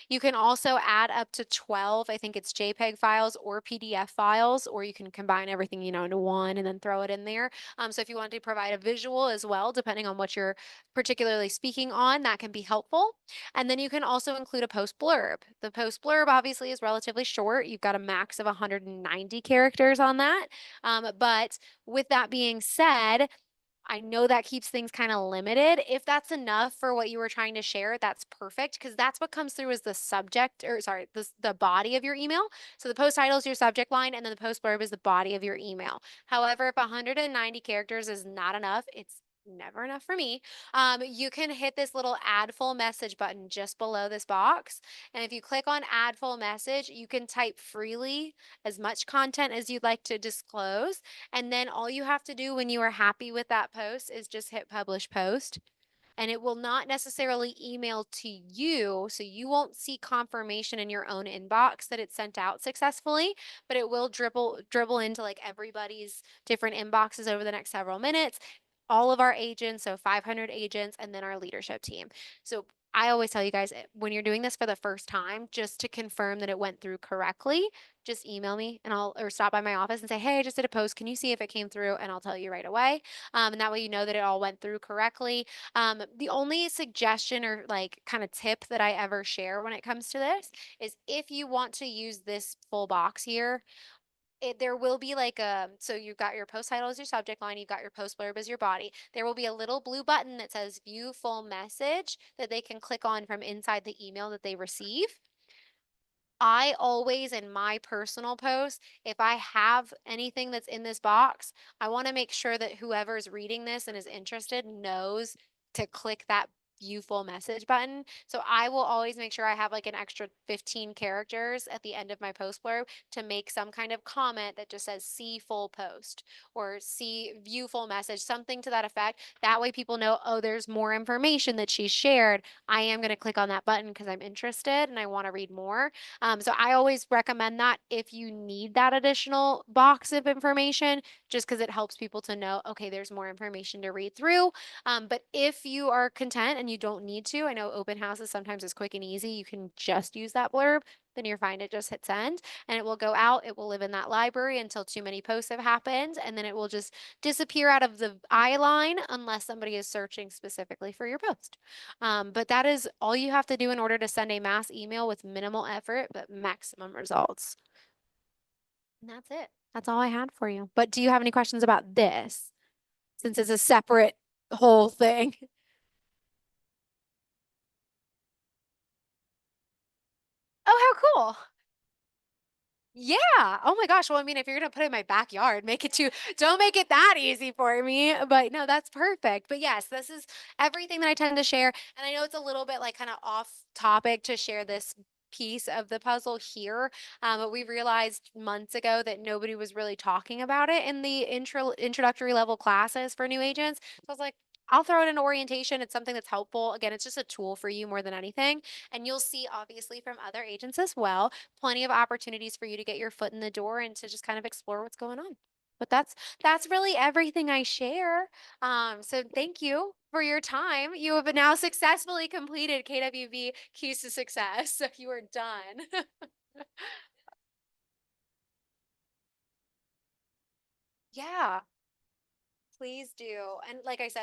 You can also add up to 12, I think it's JPEG files or PDF files, or you can combine everything, into one and then throw it in there. So if you want to provide a visual as well, depending on what you're particularly speaking on, that can be helpful. And then you can also include a post blurb. The post blurb obviously is relatively short. You've got a max of 190 characters on that. But with that being said, I know that keeps things kind of limited. If that's enough for what you were trying to share, that's perfect because that's what comes through as the subject, or sorry, the body of your email. So the post title is your subject line, and then the post blurb is the body of your email. However, if 190 characters is not enough, it's never enough for me. You can hit this little add full message button just below this box. And if you click on add full message, you can type freely as much content as you'd like to disclose. And then all you have to do when you are happy with that post is just hit publish post, and it will not necessarily email to you. So you won't see confirmation in your own inbox that it's sent out successfully, but it will dribble into like everybody's different inboxes over the next several minutes. All of our agents, so 500 agents, and then our leadership team. So I always tell you guys when you're doing this for the first time, just to confirm that it went through correctly, just email me and or stop by my office and say, hey, I just did a post. Can you see if it came through? And I'll tell you right away. And that way you know that it all went through correctly. The only suggestion or like kind of tip that I ever share when it comes to this is if you want to use this full box here, there will be like so you've got your post title as your subject line, you've got your post blurb as your body. There will be a little blue button that says view full message that they can click on from inside the email that they receive. I always, in my personal post, if I have anything that's in this box, I want to make sure that whoever's reading this and is interested knows to click that view full message button. So I will always make sure I have like an extra 15 characters at the end of my post blurb to make some kind of comment that just says see full post or see view full message, something to that effect. That way people know, oh, there's more information that she shared. I am going to click on that button because I'm interested and I want to read more. So I always recommend that if you need that additional box of information, just because it helps people to know, okay, there's more information to read through. But if you are content and you don't need to, I know open houses sometimes is quick and easy. You can just use that blurb. Then you're fine to just hit send and it will go out. It will live in that library until too many posts have happened. And then it will just disappear out of the eye line unless somebody is searching specifically for your post. But that is all you have to do in order to send a mass email with minimal effort, but maximum results. And that's it. That's all I had for you. But do you have any questions about this since it's a separate whole thing? Oh, how cool. Yeah. Oh my gosh. Well, I mean, if you're gonna put it in my backyard, don't make it that easy for me. But no, that's perfect. But yes, this is everything that I tend to share. And I know it's a little bit like kind of off topic to share this piece of the puzzle here. But we realized months ago that nobody was really talking about it in the introductory level classes for new agents. So I was like, I'll throw it in orientation. It's something that's helpful. Again, it's just a tool for you more than anything. And you'll see obviously from other agents as well plenty of opportunities for you to get your foot in the door and to just kind of explore what's going on. But that's really everything I share. So thank you for your time. You have now successfully completed KWB Keys to Success. So you are done. Yeah, please do. And like I said,